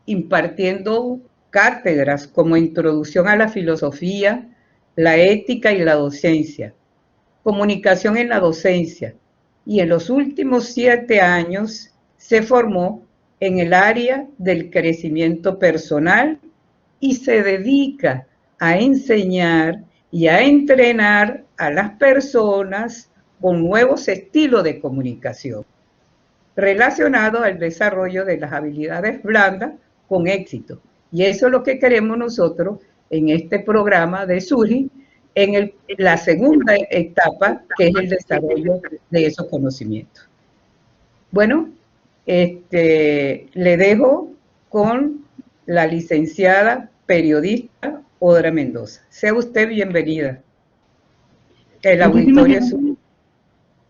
impartiendo cátedras como Introducción a la Filosofía, la Ética y la Docencia, Comunicación en la Docencia, y en los últimos 7 años se formó en el área del crecimiento personal y se dedica a enseñar y a entrenar a las personas con nuevos estilos de comunicación relacionados al desarrollo de las habilidades blandas con éxito. Y eso es lo que queremos nosotros en este programa de SURI, en la segunda etapa, que es el desarrollo de esos conocimientos. Bueno, le dejo con la licenciada periodista Odra Mendoza. Sea usted bienvenida. El auditorio es suyo.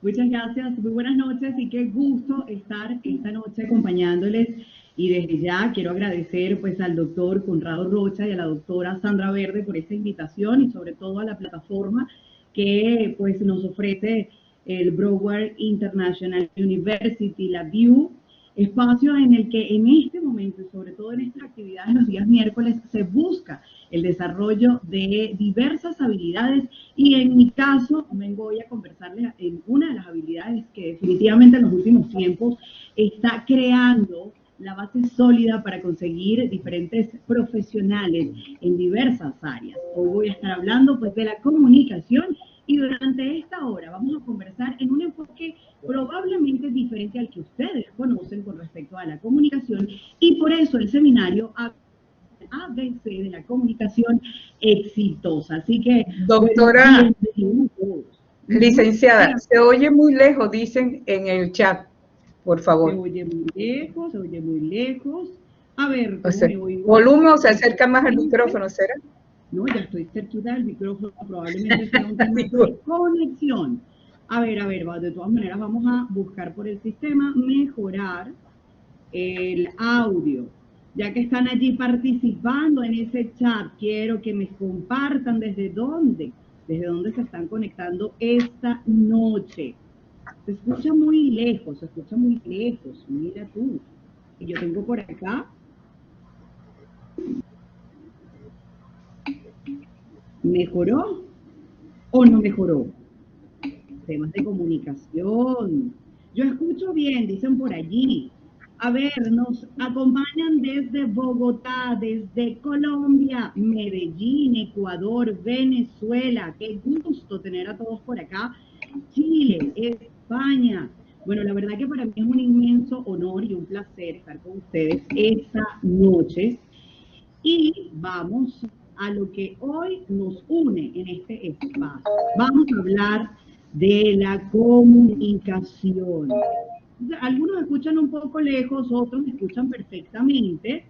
Muchas gracias, muy buenas noches y qué gusto estar esta noche acompañándoles. Y desde ya quiero agradecer pues al doctor Conrado Rocha y a la doctora Sandra Verde por esta invitación y sobre todo a la plataforma que pues nos ofrece el Broward International University, la VIU, espacio en el que en este momento y sobre todo en estas actividades los días miércoles se busca el desarrollo de diversas habilidades y en mi caso me voy a conversarles en una de las habilidades que definitivamente en los últimos tiempos está creando la base sólida para conseguir diferentes profesionales en diversas áreas. Hoy voy a estar hablando pues de la comunicación y durante esta hora vamos a conversar en un enfoque probablemente diferente al que ustedes conocen con respecto a la comunicación y por eso el seminario ABC de la comunicación exitosa. Así que, doctora, bueno, licenciada, se oye muy lejos, dicen en el chat, por favor. Se oye muy lejos, se oye muy lejos. A ver, o sea, me oigo. ¿volumen o se acerca más al micrófono, será? No, ya estoy cerquita del micrófono, probablemente sea un tema de conexión. A ver, de todas maneras vamos a buscar por el sistema mejorar el audio. Ya que están allí participando en ese chat, quiero que me compartan desde dónde se están conectando esta noche. Se escucha muy lejos, mira tú. Y yo tengo por acá. ¿Mejoró o no mejoró? Temas de comunicación. Yo escucho bien, dicen por allí. A ver, nos acompañan desde Bogotá, desde Colombia, Medellín, Ecuador, Venezuela. Qué gusto tener a todos por acá. Chile, España. Bueno, la verdad que para mí es un inmenso honor y un placer estar con ustedes esta noche. Y vamos a lo que hoy nos une en este espacio. Vamos a hablar de la comunicación. Algunos escuchan un poco lejos, otros escuchan perfectamente.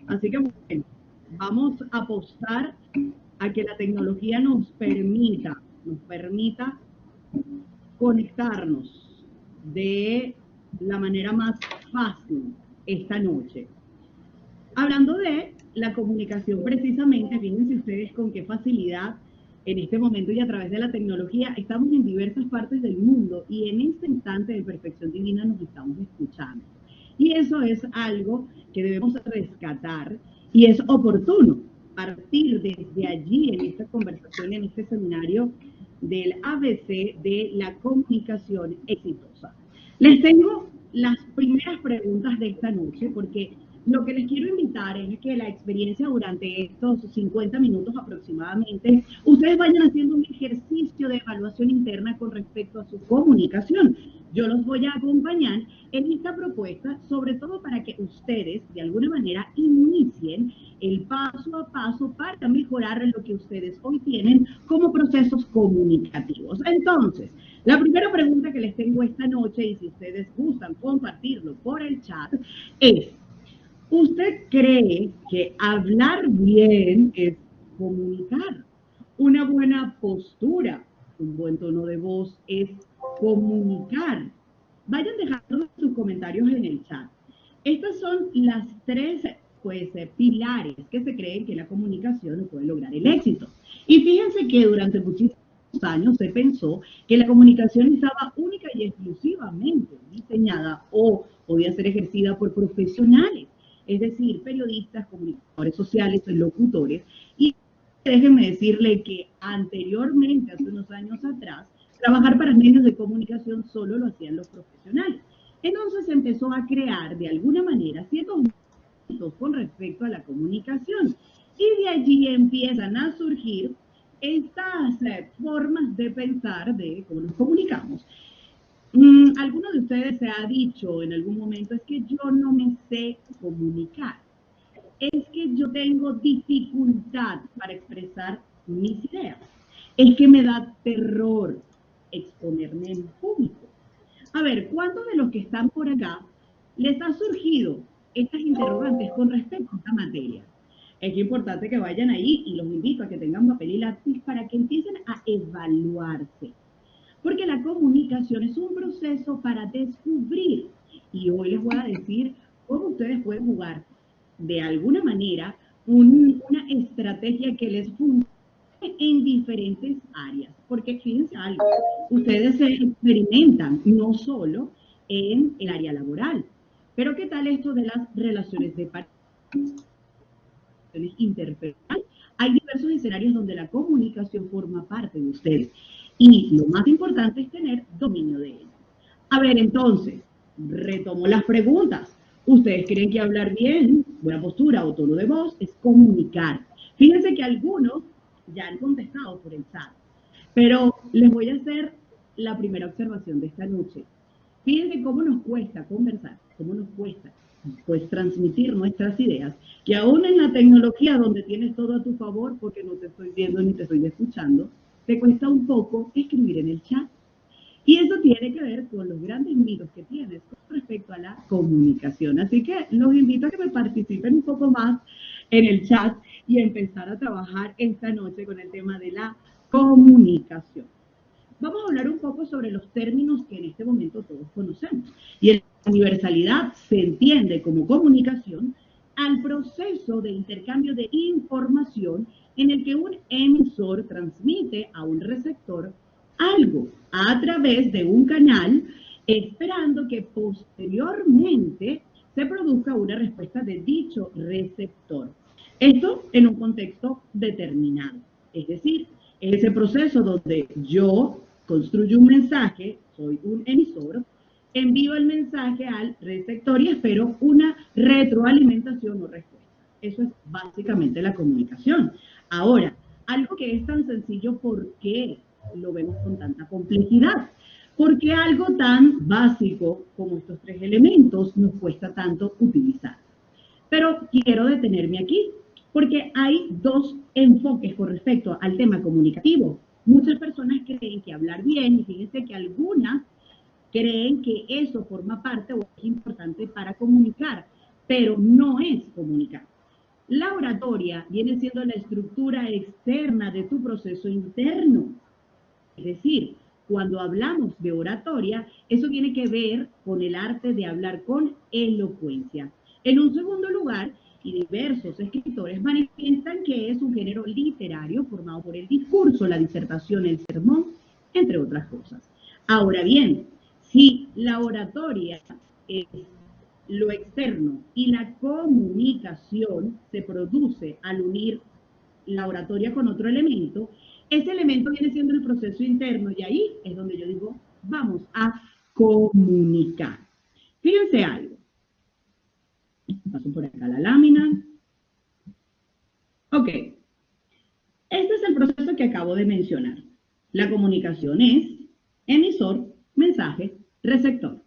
Así que bueno, vamos a apostar a que la tecnología nos permita conectarnos de la manera más fácil esta noche. Hablando de la comunicación precisamente, fíjense ustedes con qué facilidad en este momento y a través de la tecnología estamos en diversas partes del mundo y en este instante de perfección divina nos estamos escuchando. Y eso es algo que debemos rescatar y es oportuno partir desde allí en esta conversación, en este seminario del ABC de la comunicación exitosa. Les tengo las primeras preguntas de esta noche porque lo que les quiero invitar es que la experiencia durante estos 50 minutos aproximadamente, ustedes vayan haciendo un ejercicio de evaluación interna con respecto a su comunicación. Yo los voy a acompañar en esta propuesta, sobre todo para que ustedes, de alguna manera, inicien el paso a paso para mejorar lo que ustedes hoy tienen como procesos comunicativos. Entonces, la primera pregunta que les tengo esta noche, y si ustedes gustan compartirlo por el chat, es: ¿usted cree que hablar bien es comunicar? Una buena postura, un buen tono de voz es comunicar. Vayan dejando sus comentarios en el chat. Estas son las tres pilares que se creen que la comunicación puede lograr el éxito. Y fíjense que durante muchísimos años se pensó que la comunicación estaba única y exclusivamente diseñada o podía ser ejercida por profesionales. es decir, periodistas, comunicadores sociales, locutores. Y déjenme decirle que anteriormente, hace unos años atrás, trabajar para medios de comunicación solo lo hacían los profesionales. Entonces se empezó a crear de alguna manera ciertos mitos con respecto a la comunicación. Y de allí empiezan a surgir estas formas de pensar de cómo nos comunicamos. Alguno de ustedes se ha dicho en algún momento, es que yo no me sé comunicar, es que yo tengo dificultad para expresar mis ideas, es que me da terror exponerme en público. A ver, ¿cuántos de los que están por acá les ha surgido estas interrogantes con respecto a esta materia? Es importante que vayan ahí y los invito a que tengan papel y lápiz para que empiecen a evaluarse. Porque la comunicación es un proceso para descubrir. Y hoy les voy a decir cómo ustedes pueden jugar de alguna manera una estrategia que les funcione en diferentes áreas. Porque fíjense algo, ustedes se experimentan no solo en el área laboral, pero ¿qué tal esto de las relaciones de pareja, interpersonales? Hay diversos escenarios donde la comunicación forma parte de ustedes. Y lo más importante es tener dominio de ella. A ver, entonces, retomo las preguntas. ¿Ustedes creen que hablar bien, buena postura o tono de voz es comunicar? Fíjense que algunos ya han contestado por el chat, pero les voy a hacer la primera observación de esta noche. Fíjense cómo nos cuesta conversar, cómo nos cuesta pues transmitir nuestras ideas, que aún en la tecnología donde tienes todo a tu favor, porque no te estoy viendo ni te estoy escuchando, te cuesta un poco escribir en el chat. Y eso tiene que ver con los grandes mitos que tienes con respecto a la comunicación. Así que los invito a que me participen un poco más en el chat y a empezar a trabajar esta noche con el tema de la comunicación. Vamos a hablar un poco sobre los términos que en este momento todos conocemos. Y en la universalidad se entiende como comunicación al proceso de intercambio de información en el que un emisor transmite a un receptor algo a través de un canal, esperando que posteriormente se produzca una respuesta de dicho receptor. Esto en un contexto determinado. Es decir, ese proceso donde yo construyo un mensaje, soy un emisor, envío el mensaje al receptor y espero una retroalimentación o respuesta. Eso es básicamente la comunicación. Ahora, algo que es tan sencillo, ¿por qué lo vemos con tanta complejidad? Porque algo tan básico como estos tres elementos nos cuesta tanto utilizar. Pero quiero detenerme aquí, porque hay dos enfoques con respecto al tema comunicativo. Muchas personas creen que hablar bien, y fíjense que algunas creen que eso forma parte o es importante para comunicar, pero no es comunicar. La oratoria viene siendo la estructura externa de tu proceso interno. Es decir, cuando hablamos de oratoria, eso tiene que ver con el arte de hablar con elocuencia. En un segundo lugar, y diversos escritores manifiestan que es un género literario formado por el discurso, la disertación, el sermón, entre otras cosas. Ahora bien, si la oratoria es lo externo y la comunicación se produce al unir la oratoria con otro elemento, ese elemento viene siendo el proceso interno y ahí es donde yo digo, vamos a comunicar. Fíjense algo. Paso por acá la lámina. Ok. Este es el proceso que acabo de mencionar. La comunicación es emisor, mensaje, receptor.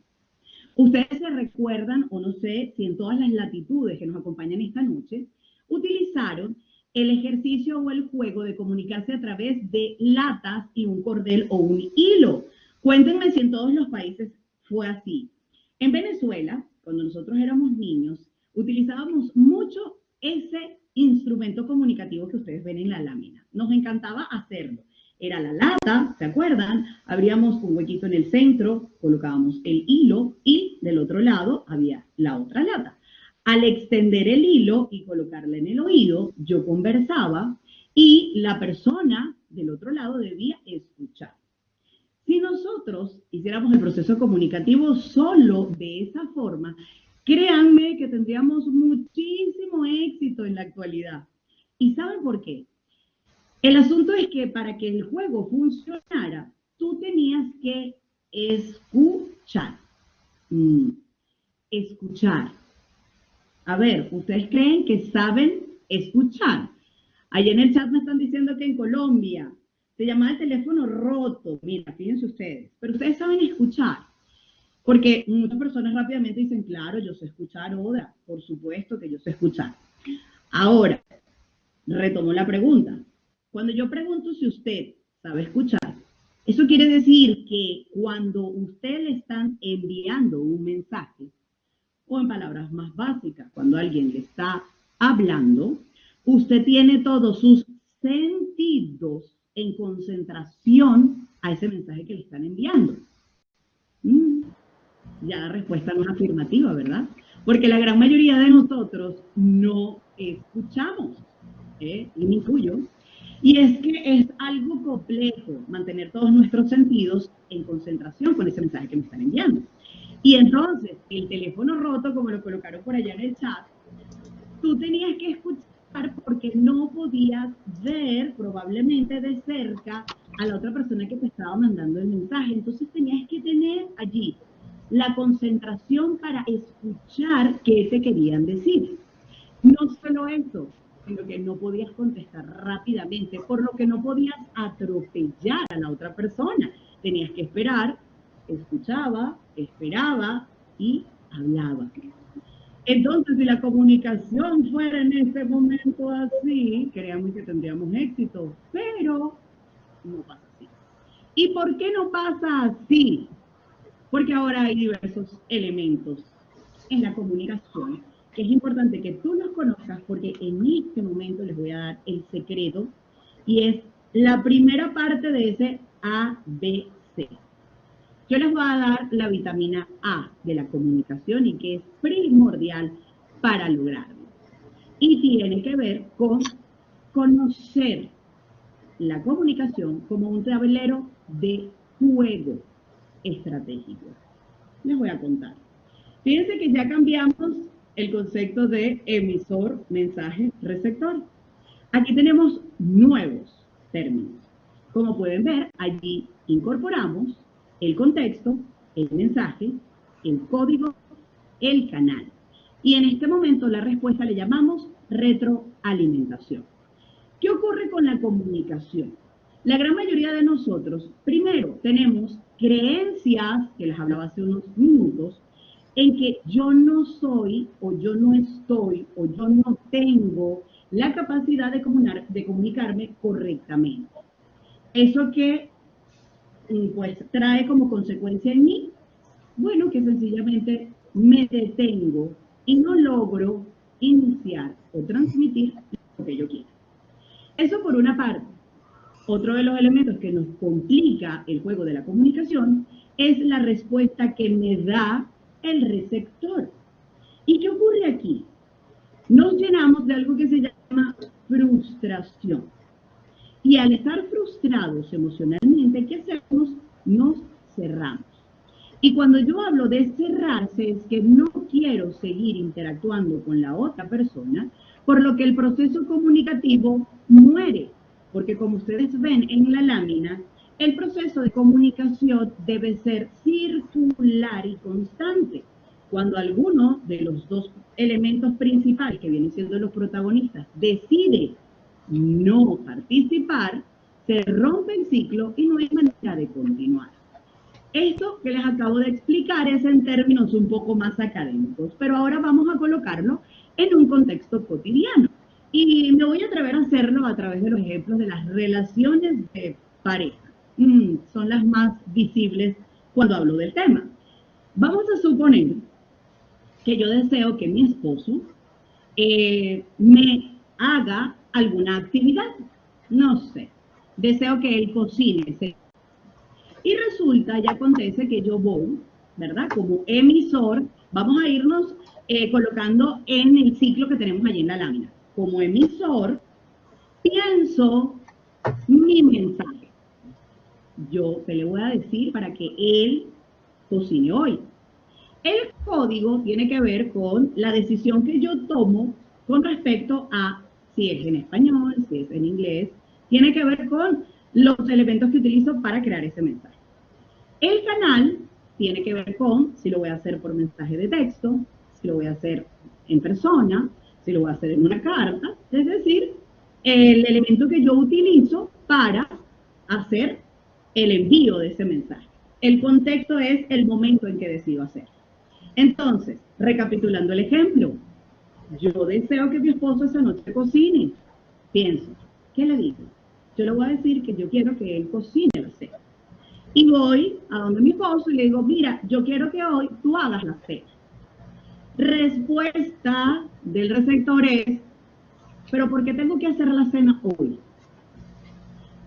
Ustedes se recuerdan, o no sé si en todas las latitudes que nos acompañan esta noche, utilizaron el ejercicio o el juego de comunicarse a través de latas y un cordel o un hilo. Cuéntenme si en todos los países fue así. En Venezuela, cuando nosotros éramos niños, utilizábamos mucho ese instrumento comunicativo que ustedes ven en la lámina. Nos encantaba hacerlo. Era la lata, ¿se acuerdan? Abríamos un huequito en el centro, colocábamos el hilo y del otro lado había la otra lata. Al extender el hilo y colocarla en el oído, yo conversaba y la persona del otro lado debía escuchar. Si nosotros hiciéramos el proceso comunicativo solo de esa forma, créanme que tendríamos muchísimo éxito en la actualidad. ¿Y saben por qué? El asunto es que para que el juego funcionara, tú tenías que escuchar. Escuchar. A ver, ¿ustedes creen que saben escuchar? Allí en el chat me están diciendo que en Colombia se llama el teléfono roto. Mira, fíjense ustedes. Pero ustedes saben escuchar. Porque muchas personas rápidamente dicen, claro, yo sé escuchar, Oda. Por supuesto que yo sé escuchar. Ahora, retomo la pregunta. Cuando yo pregunto si usted sabe escuchar, eso quiere decir que cuando usted le están enviando un mensaje, o en palabras más básicas, cuando alguien le está hablando, usted tiene todos sus sentidos en concentración a ese mensaje que le están enviando. Ya la respuesta no es afirmativa, ¿verdad? Porque la gran mayoría de nosotros no escuchamos, y me incluyo. Y es que es algo complejo mantener todos nuestros sentidos en concentración con ese mensaje que me están enviando. Y entonces, el teléfono roto, como lo colocaron por allá en el chat, tú tenías que escuchar porque no podías ver probablemente de cerca a la otra persona que te estaba mandando el mensaje. Entonces tenías que tener allí la concentración para escuchar qué te querían decir. No solo eso, sino que no podías contestar rápidamente, por lo que no podías atropellar a la otra persona. Tenías que esperar, escuchaba, esperaba y hablaba. Entonces, si la comunicación fuera en este momento así, créanme que tendríamos éxito, pero no pasa así. ¿Y por qué no pasa así? Porque ahora hay diversos elementos en la comunicación que es importante que tú los conozcas porque en este momento les voy a dar el secreto y es la primera parte de ese ABC. Yo les voy a dar la vitamina A de la comunicación y que es primordial para lograrlo. Y tiene que ver con conocer la comunicación como un tablero de juego estratégico. Les voy a contar. Fíjense que ya cambiamos el concepto de emisor, mensaje, receptor. Aquí tenemos nuevos términos. Como pueden ver, allí incorporamos el contexto, el mensaje, el código, el canal. Y en este momento la respuesta le llamamos retroalimentación. ¿Qué ocurre con la comunicación? La gran mayoría de nosotros, primero, tenemos creencias, que les hablaba hace unos minutos, en que yo no soy, o yo no estoy, o yo no tengo la capacidad de comunicarme correctamente. Eso que pues trae como consecuencia en mí, bueno, que sencillamente me detengo y no logro iniciar o transmitir lo que yo quiero. Eso por una parte. Otro de los elementos que nos complica el juego de la comunicación es la respuesta que me da el receptor. ¿Y qué ocurre aquí? Nos llenamos de algo que se llama frustración. Y al estar frustrados emocionalmente, ¿qué hacemos? Nos cerramos. Y cuando yo hablo de cerrarse es que no quiero seguir interactuando con la otra persona, por lo que el proceso comunicativo muere. Porque como ustedes ven en la lámina, el proceso de comunicación debe ser circular y constante. Cuando alguno de los dos elementos principales, que vienen siendo los protagonistas, decide no participar, se rompe el ciclo y no hay manera de continuar. Esto que les acabo de explicar es en términos un poco más académicos, pero ahora vamos a colocarlo en un contexto cotidiano. Y me voy a atrever a hacerlo a través de los ejemplos de las relaciones de pareja. Son las más visibles cuando hablo del tema. Vamos a suponer que yo deseo que mi esposo me haga alguna actividad. No sé, deseo que él cocine. Y resulta y acontece que yo voy, ¿verdad? Como emisor, vamos a irnos colocando en el ciclo que tenemos allí en la lámina. Como emisor, pienso mi mensaje. Yo, ¿qué le voy a decir para que él cocine hoy? Él código tiene que ver con la decisión que yo tomo con respecto a si es en español, si es en inglés, tiene que ver con los elementos que utilizo para crear ese mensaje. El canal tiene que ver con si lo voy a hacer por mensaje de texto, si lo voy a hacer en persona, si lo voy a hacer en una carta, es decir, el elemento que yo utilizo para hacer el envío de ese mensaje. El contexto es el momento en que decido hacerlo. Entonces, recapitulando el ejemplo, yo deseo que mi esposo esa noche cocine. Pienso, ¿qué le digo? Yo le voy a decir que yo quiero que él cocine la cena. Y voy a donde mi esposo y le digo, mira, yo quiero que hoy tú hagas la cena. Respuesta del receptor es, pero ¿por qué tengo que hacer la cena hoy?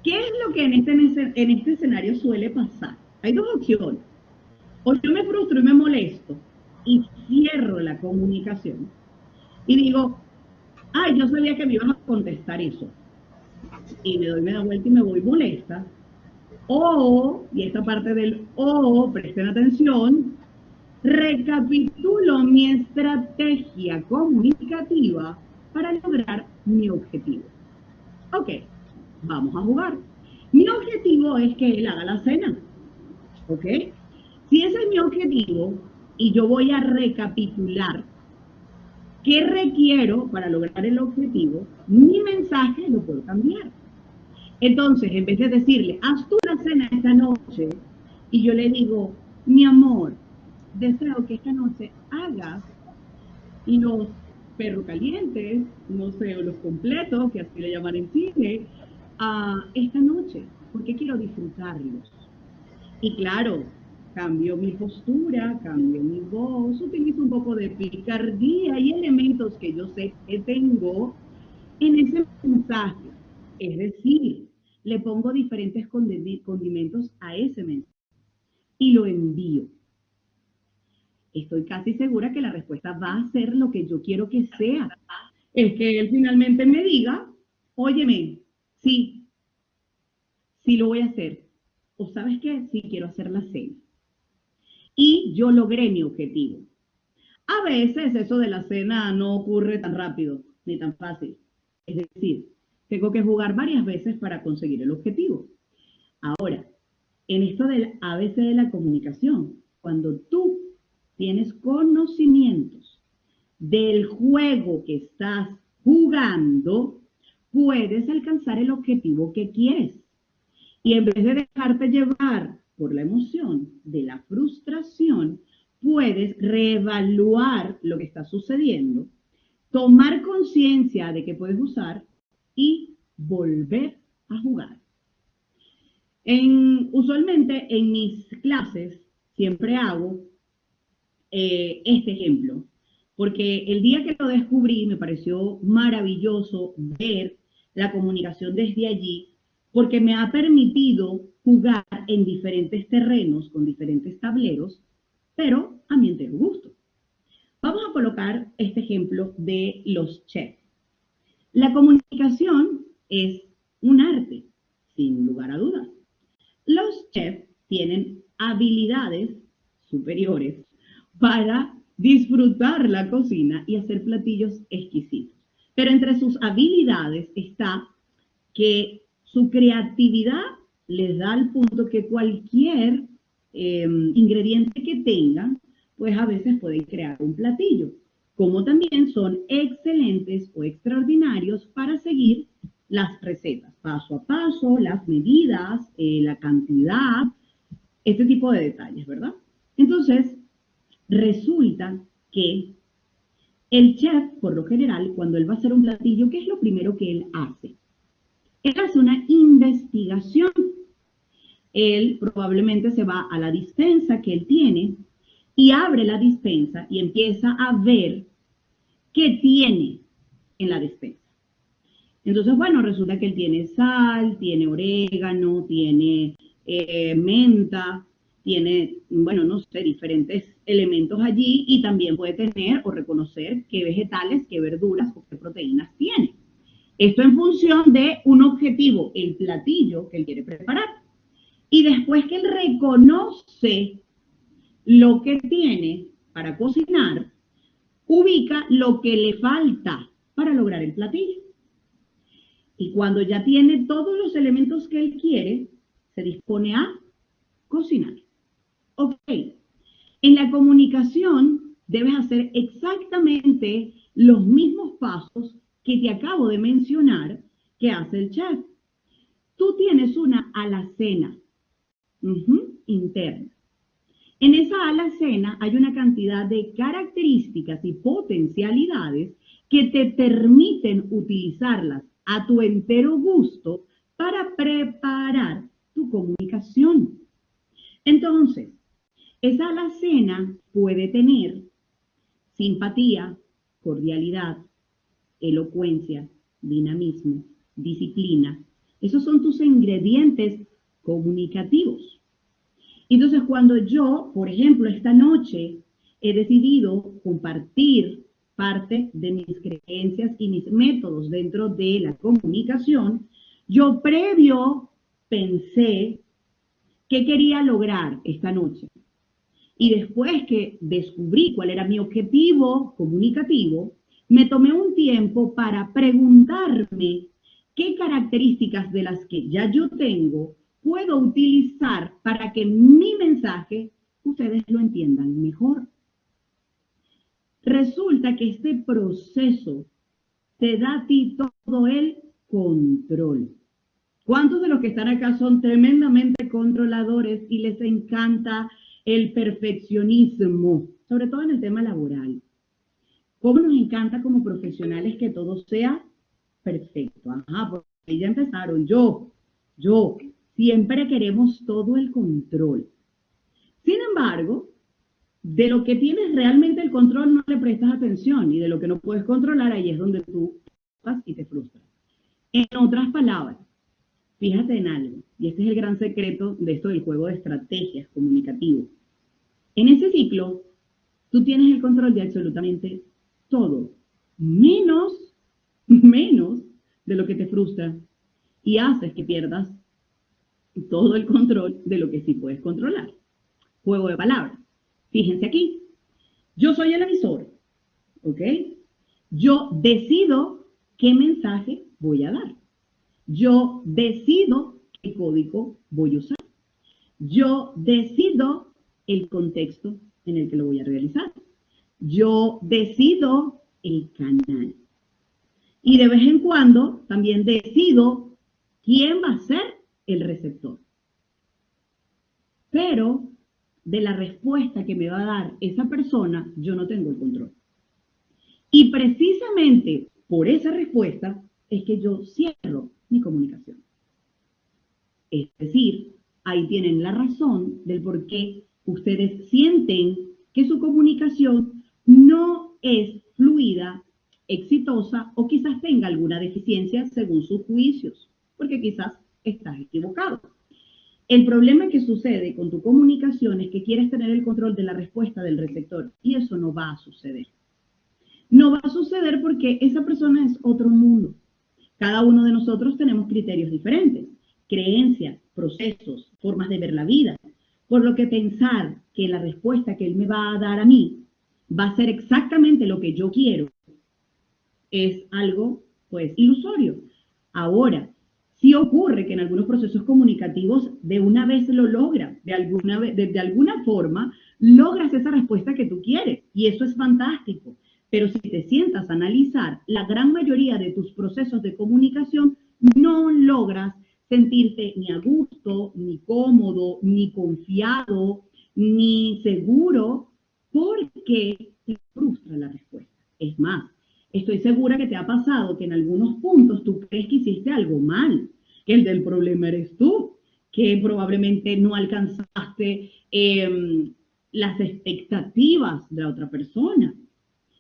¿Qué es lo que en este escenario suele pasar? Hay dos opciones. O yo me frustro y me molesto y cierro la comunicación y digo, ay, yo sabía que me iban a contestar eso. Y me da vuelta y me voy molesta. O, y esta parte del o, presten atención, recapitulo mi estrategia comunicativa para lograr mi objetivo. Ok, vamos a jugar. Mi objetivo es que él haga la cena. ¿Ok? Si ese es mi objetivo y yo voy a recapitular qué requiero para lograr el objetivo, mi mensaje lo puedo cambiar. Entonces, en vez de decirle, haz tú la cena esta noche, y yo le digo, mi amor, deseo que esta noche hagas los perros calientes, no sé, o los completos, que así le llaman en cine, esta noche, porque quiero disfrutarlos. Y claro, cambio mi postura, cambio mi voz, utilizo un poco de picardía y elementos que yo sé que tengo en ese mensaje. Es decir, le pongo diferentes condimentos a ese mensaje y lo envío. Estoy casi segura que la respuesta va a ser lo que yo quiero que sea. Es que él finalmente me diga, óyeme, sí lo voy a hacer. O ¿sabes qué? Sí quiero hacer la cena. Y yo logré mi objetivo. A veces eso de la cena no ocurre tan rápido ni tan fácil. Es decir, tengo que jugar varias veces para conseguir el objetivo. Ahora, en esto del ABC de la comunicación, cuando tú tienes conocimientos del juego que estás jugando, puedes alcanzar el objetivo que quieres. Y en vez de dejarte llevar por la emoción de la frustración, puedes reevaluar lo que está sucediendo, tomar conciencia de que puedes usar y volver a jugar. Usualmente en mis clases siempre hago este ejemplo, porque el día que lo descubrí me pareció maravilloso ver la comunicación desde allí, porque me ha permitido jugar en diferentes terrenos, con diferentes tableros, pero a mi entero gusto. Vamos a colocar este ejemplo de los chefs. La comunicación es un arte, sin lugar a dudas. Los chefs tienen habilidades superiores para disfrutar la cocina y hacer platillos exquisitos. Pero entre sus habilidades está que su creatividad les da al punto que cualquier ingrediente que tengan, pues a veces pueden crear un platillo. Como también son excelentes o extraordinarios para seguir las recetas, paso a paso, las medidas, la cantidad, este tipo de detalles, ¿verdad? Entonces, resulta que el chef, por lo general, cuando él va a hacer un platillo, ¿qué es lo primero que él hace? Él hace una investigación. Él probablemente se va a la despensa que él tiene y abre la despensa y empieza a ver qué tiene en la despensa. Entonces, bueno, resulta que él tiene sal, tiene orégano, tiene menta, tiene, bueno, no sé, diferentes elementos allí y también puede tener o reconocer qué vegetales, qué verduras o qué proteínas tiene. Esto en función de un objetivo, el platillo que él quiere preparar. Y después que él reconoce lo que tiene, para cocinar, ubica lo que le falta para lograr el platillo. Y cuando ya tiene todos los elementos que él quiere, se dispone a cocinar. Ok, en la comunicación debes hacer exactamente los mismos pasos que te acabo de mencionar que hace el chef. Tú tienes una alacena interna. En esa alacena hay una cantidad de características y potencialidades que te permiten utilizarlas a tu entero gusto para preparar tu comunicación. Entonces, esa alacena puede tener simpatía, cordialidad, elocuencia, dinamismo, disciplina. Esos son tus ingredientes comunicativos. Entonces, cuando yo, por ejemplo, esta noche he decidido compartir parte de mis creencias y mis métodos dentro de la comunicación, yo previo pensé qué quería lograr esta noche. Y después que descubrí cuál era mi objetivo comunicativo, me tomé un tiempo para preguntarme qué características de las que ya yo tengo puedo utilizar para que mi mensaje ustedes lo entiendan mejor. Resulta que este proceso te da a ti todo el control. ¿Cuántos de los que están acá son tremendamente controladores y les encanta el perfeccionismo? Sobre todo en el tema laboral. ¿Cómo nos encanta como profesionales que todo sea perfecto? Ajá, porque ahí ya empezaron. Yo, siempre queremos todo el control. Sin embargo, de lo que tienes realmente el control no le prestas atención y de lo que no puedes controlar, ahí es donde tú vas y te frustras. En otras palabras, fíjate en algo, y este es el gran secreto de esto del juego de estrategias comunicativo. En ese ciclo, tú tienes el control de absolutamente todo, menos de lo que te frustra y haces que pierdas todo el control de lo que sí puedes controlar. Juego de palabras. Fíjense aquí. Yo soy el emisor, ¿ok? Yo decido qué mensaje voy a dar. Yo decido qué código voy a usar. Yo decido el contexto en el que lo voy a realizar. Yo decido el canal. Y de vez en cuando también decido quién va a ser el receptor. Pero de la respuesta que me va a dar esa persona, yo no tengo el control. Y precisamente por esa respuesta es que yo cierro mi comunicación. Es decir, ahí tienen la razón del por qué ustedes sienten que su comunicación no es fluida, exitosa o quizás tenga alguna deficiencia según sus juicios, porque quizás estás equivocado. El problema que sucede con tu comunicación es que quieres tener el control de la respuesta del receptor y eso no va a suceder. No va a suceder porque esa persona es otro mundo. Cada uno de nosotros tenemos criterios diferentes, creencias, procesos, formas de ver la vida. Por lo que pensar que la respuesta que él me va a dar a mí va a ser exactamente lo que yo quiero es algo, pues, ilusorio. Ahora, sí ocurre que en algunos procesos comunicativos de una vez lo logras, de alguna forma logras esa respuesta que tú quieres y eso es fantástico. Pero si te sientas a analizar, la gran mayoría de tus procesos de comunicación no logras sentirte ni a gusto, ni cómodo, ni confiado, ni seguro, porque te frustra la respuesta. Es más, estoy segura que te ha pasado que en algunos puntos tú crees que hiciste algo mal, que el del problema eres tú, que probablemente no alcanzaste las expectativas de la otra persona.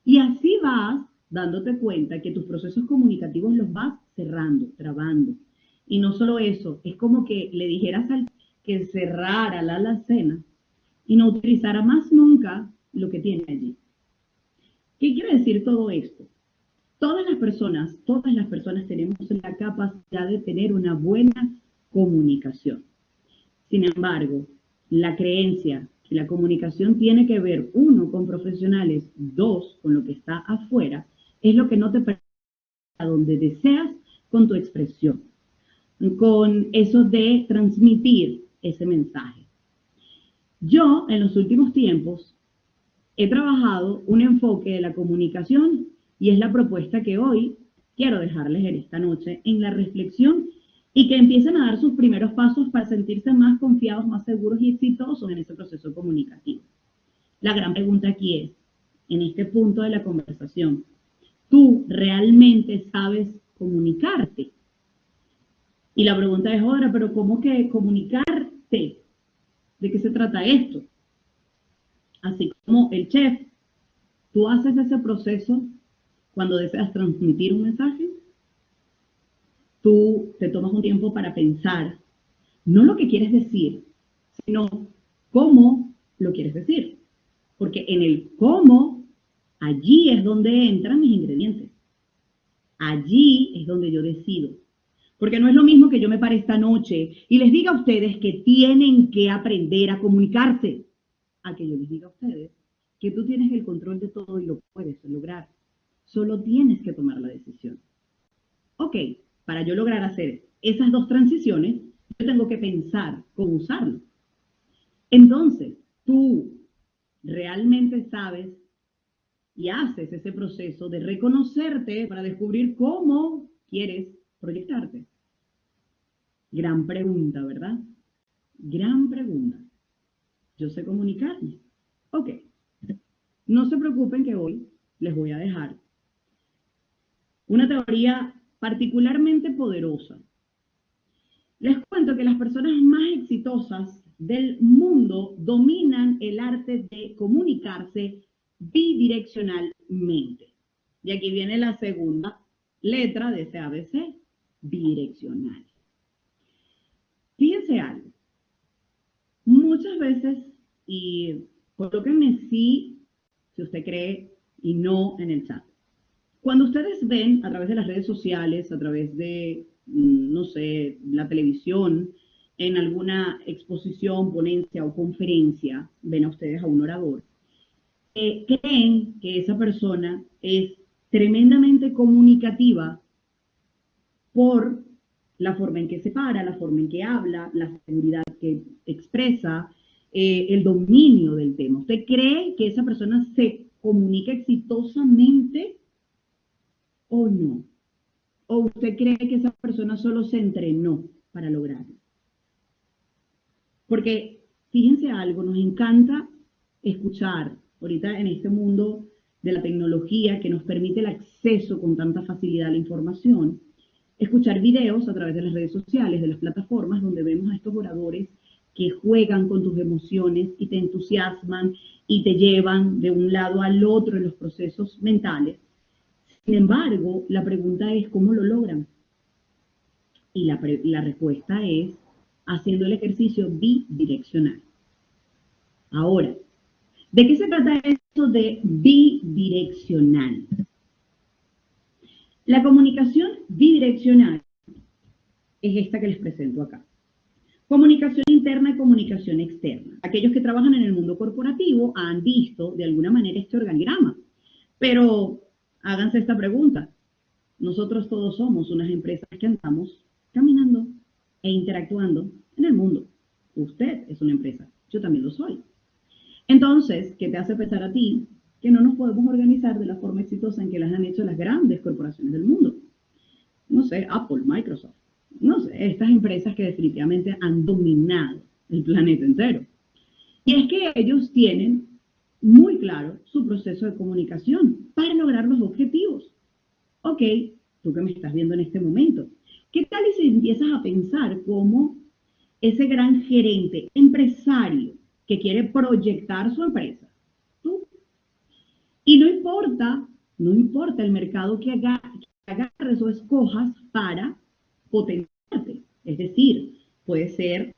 Y así vas dándote cuenta que tus procesos comunicativos los vas cerrando, trabando. Y no solo eso, es como que le dijeras al que cerrara la alacena y no utilizara más nunca lo que tiene allí. ¿Qué quiere decir todo esto? Todas las personas tenemos la capacidad de tener una buena comunicación. Sin embargo, la creencia Y la comunicación tiene que ver, uno, con profesionales, dos, con lo que está afuera, es lo que no te permite a donde deseas con tu expresión, con eso de transmitir ese mensaje. Yo, en los últimos tiempos, he trabajado un enfoque de la comunicación y es la propuesta que hoy quiero dejarles en esta noche en la reflexión y que empiecen a dar sus primeros pasos para sentirse más confiados, más seguros y exitosos en ese proceso comunicativo. La gran pregunta aquí es, en este punto de la conversación, ¿tú realmente sabes comunicarte? Y la pregunta es ahora, pero ¿cómo que comunicarte? ¿De qué se trata esto? Así como el chef, ¿tú haces ese proceso cuando deseas transmitir un mensaje? Tú te tomas un tiempo para pensar, no lo que quieres decir, sino cómo lo quieres decir. Porque en el cómo, allí es donde entran mis ingredientes. Allí es donde yo decido. Porque no es lo mismo que yo me pare esta noche y les diga a ustedes que tienen que aprender a comunicarse, a que yo les diga a ustedes que tú tienes el control de todo y lo puedes lograr. Solo tienes que tomar la decisión. Ok, para yo lograr hacer esas dos transiciones, yo tengo que pensar cómo usarlo. Entonces, tú realmente sabes y haces ese proceso de reconocerte para descubrir cómo quieres proyectarte. Gran pregunta, ¿verdad? Gran pregunta. ¿Yo sé comunicarme? Ok. No se preocupen que hoy les voy a dejar una teoría particularmente poderosa. Les cuento que las personas más exitosas del mundo dominan el arte de comunicarse bidireccionalmente. Y aquí viene la segunda letra de ese ABC, bidireccional. Fíjense algo. Muchas veces, y colóquenme sí, si usted cree, y no en el chat. Cuando ustedes ven a través de las redes sociales, a través de, no sé, la televisión, en alguna exposición, ponencia o conferencia, ven a ustedes a un orador, creen que esa persona es tremendamente comunicativa por la forma en que se para, la forma en que habla, la seguridad que expresa, el dominio del tema. ¿Usted cree que esa persona se comunica exitosamente o no? ¿O usted cree que esa persona solo se entrenó para lograrlo? Porque fíjense algo, nos encanta escuchar ahorita en este mundo de la tecnología que nos permite el acceso con tanta facilidad a la información, escuchar videos a través de las redes sociales, de las plataformas donde vemos a estos oradores que juegan con tus emociones y te entusiasman y te llevan de un lado al otro en los procesos mentales. Sin embargo, la pregunta es ¿cómo lo logran? Y la respuesta es haciendo el ejercicio bidireccional. Ahora, ¿de qué se trata esto de bidireccional? La comunicación bidireccional es esta que les presento acá. Comunicación interna y comunicación externa. Aquellos que trabajan en el mundo corporativo han visto de alguna manera este organigrama. Pero háganse esta pregunta. Nosotros todos somos unas empresas que andamos caminando e interactuando en el mundo. Usted es una empresa, yo también lo soy. Entonces, ¿qué te hace pensar a ti que no nos podemos organizar de la forma exitosa en que las han hecho las grandes corporaciones del mundo? No sé, Apple, Microsoft, no sé, estas empresas que definitivamente han dominado el planeta entero. Y es que ellos tienen muy claro su proceso de comunicación para lograr los objetivos. Ok, tú que me estás viendo en este momento, ¿qué tal y si empiezas a pensar cómo ese gran gerente, empresario, que quiere proyectar su empresa, tú? Y no importa el mercado que agarres o escojas para potenciarte. Es decir, puede ser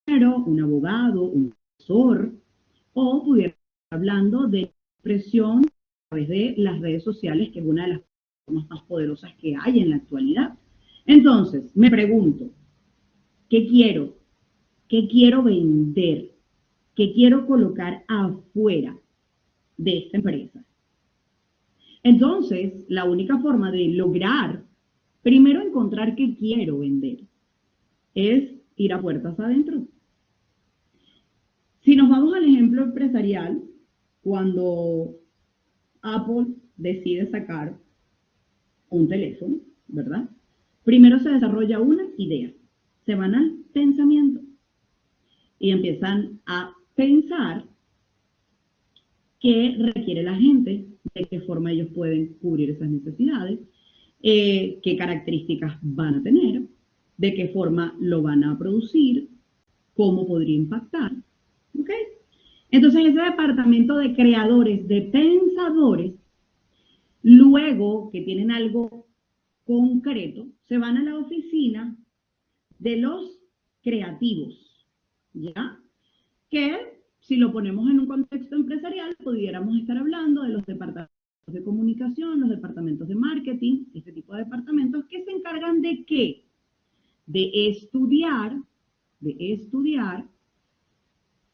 un abogado, un asesor, o pudiera estar hablando de expresión a través de las redes sociales, que es una de las formas más poderosas que hay en la actualidad. Entonces, me pregunto, ¿qué quiero? ¿Qué quiero vender? que quiero colocar afuera de esta empresa. Entonces, la única forma de lograr, primero encontrar qué quiero vender, es ir a puertas adentro. Si nos vamos al ejemplo empresarial, cuando Apple decide sacar un teléfono, ¿verdad? Primero se desarrolla una idea, se van al pensamiento y empiezan a pensar qué requiere la gente, de qué forma ellos pueden cubrir esas necesidades, qué características van a tener, de qué forma lo van a producir, cómo podría impactar. ¿Ok? Entonces ese departamento de creadores, de pensadores, luego que tienen algo concreto, se van a la oficina de los creativos, ¿ya? Que si lo ponemos en un contexto empresarial, pudiéramos estar hablando de los departamentos de comunicación, los departamentos de marketing, este tipo de departamentos que se encargan de ¿qué? De estudiar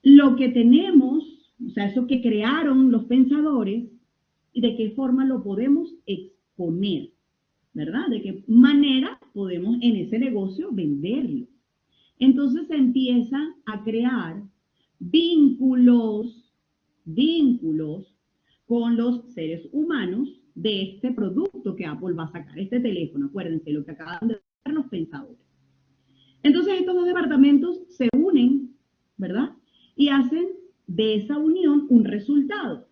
lo que tenemos, o sea, eso que crearon los pensadores y de qué forma lo podemos exponer, ¿verdad? De qué manera podemos en ese negocio venderlo. Entonces se empieza a crear vínculos con los seres humanos de este producto que Apple va a sacar, este teléfono. Acuérdense lo que acaban de hacer los pensadores. Entonces estos dos departamentos se unen, ¿verdad? Y hacen de esa unión un resultado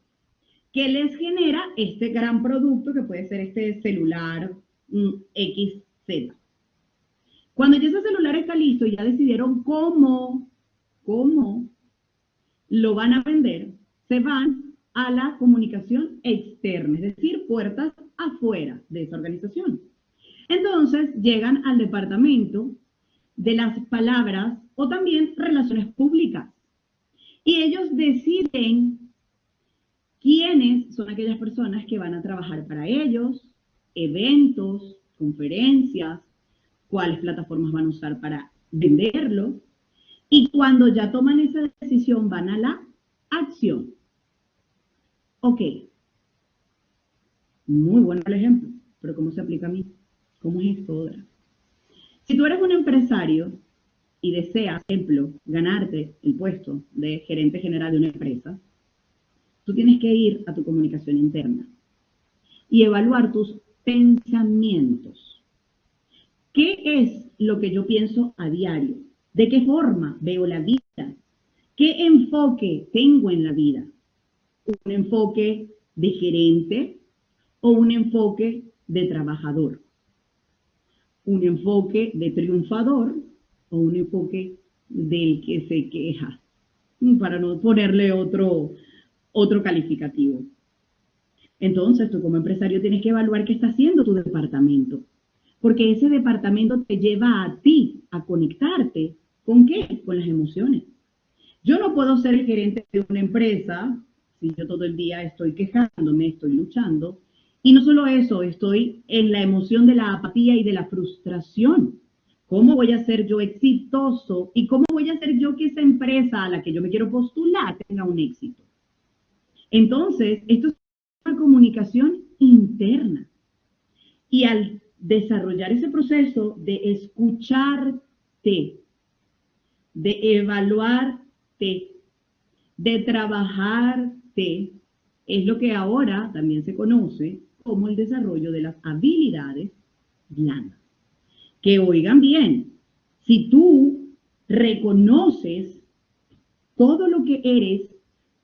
que les genera este gran producto que puede ser este celular XZ. Cuando ya ese celular está listo y ya decidieron cómo lo van a vender, se van a la comunicación externa, es decir, puertas afuera de esa organización. Entonces llegan al departamento de las palabras o también relaciones públicas. Y ellos deciden quiénes son aquellas personas que van a trabajar para ellos, eventos, conferencias, cuáles plataformas van a usar para venderlo. Y cuando ya toman esa decisión van a la acción. Ok, muy bueno el ejemplo, pero ¿cómo se aplica a mí? ¿Cómo es esto, Odra? Si tú eres un empresario y deseas, por ejemplo, ganarte el puesto de gerente general de una empresa, tú tienes que ir a tu comunicación interna y evaluar tus pensamientos. ¿Qué es lo que yo pienso a diario? ¿De qué forma veo la vida? ¿Qué enfoque tengo en la vida? ¿Un enfoque de gerente o un enfoque de trabajador? ¿Un enfoque de triunfador o un enfoque del que se queja? Para no ponerle otro calificativo. Entonces, tú como empresario tienes que evaluar qué está haciendo tu departamento, porque ese departamento te lleva a ti a conectarte ¿con qué? Con las emociones. Yo no puedo ser el gerente de una empresa si yo todo el día estoy quejándome, estoy luchando, y no solo eso, estoy en la emoción de la apatía y de la frustración. ¿Cómo voy a ser yo exitoso y cómo voy a hacer yo que esa empresa a la que yo me quiero postular tenga un éxito? Entonces, esto es una comunicación interna. Y al desarrollar ese proceso de escucharte, de evaluarte, de trabajarte, es lo que ahora también se conoce como el desarrollo de las habilidades blandas. Que oigan bien, si tú reconoces todo lo que eres,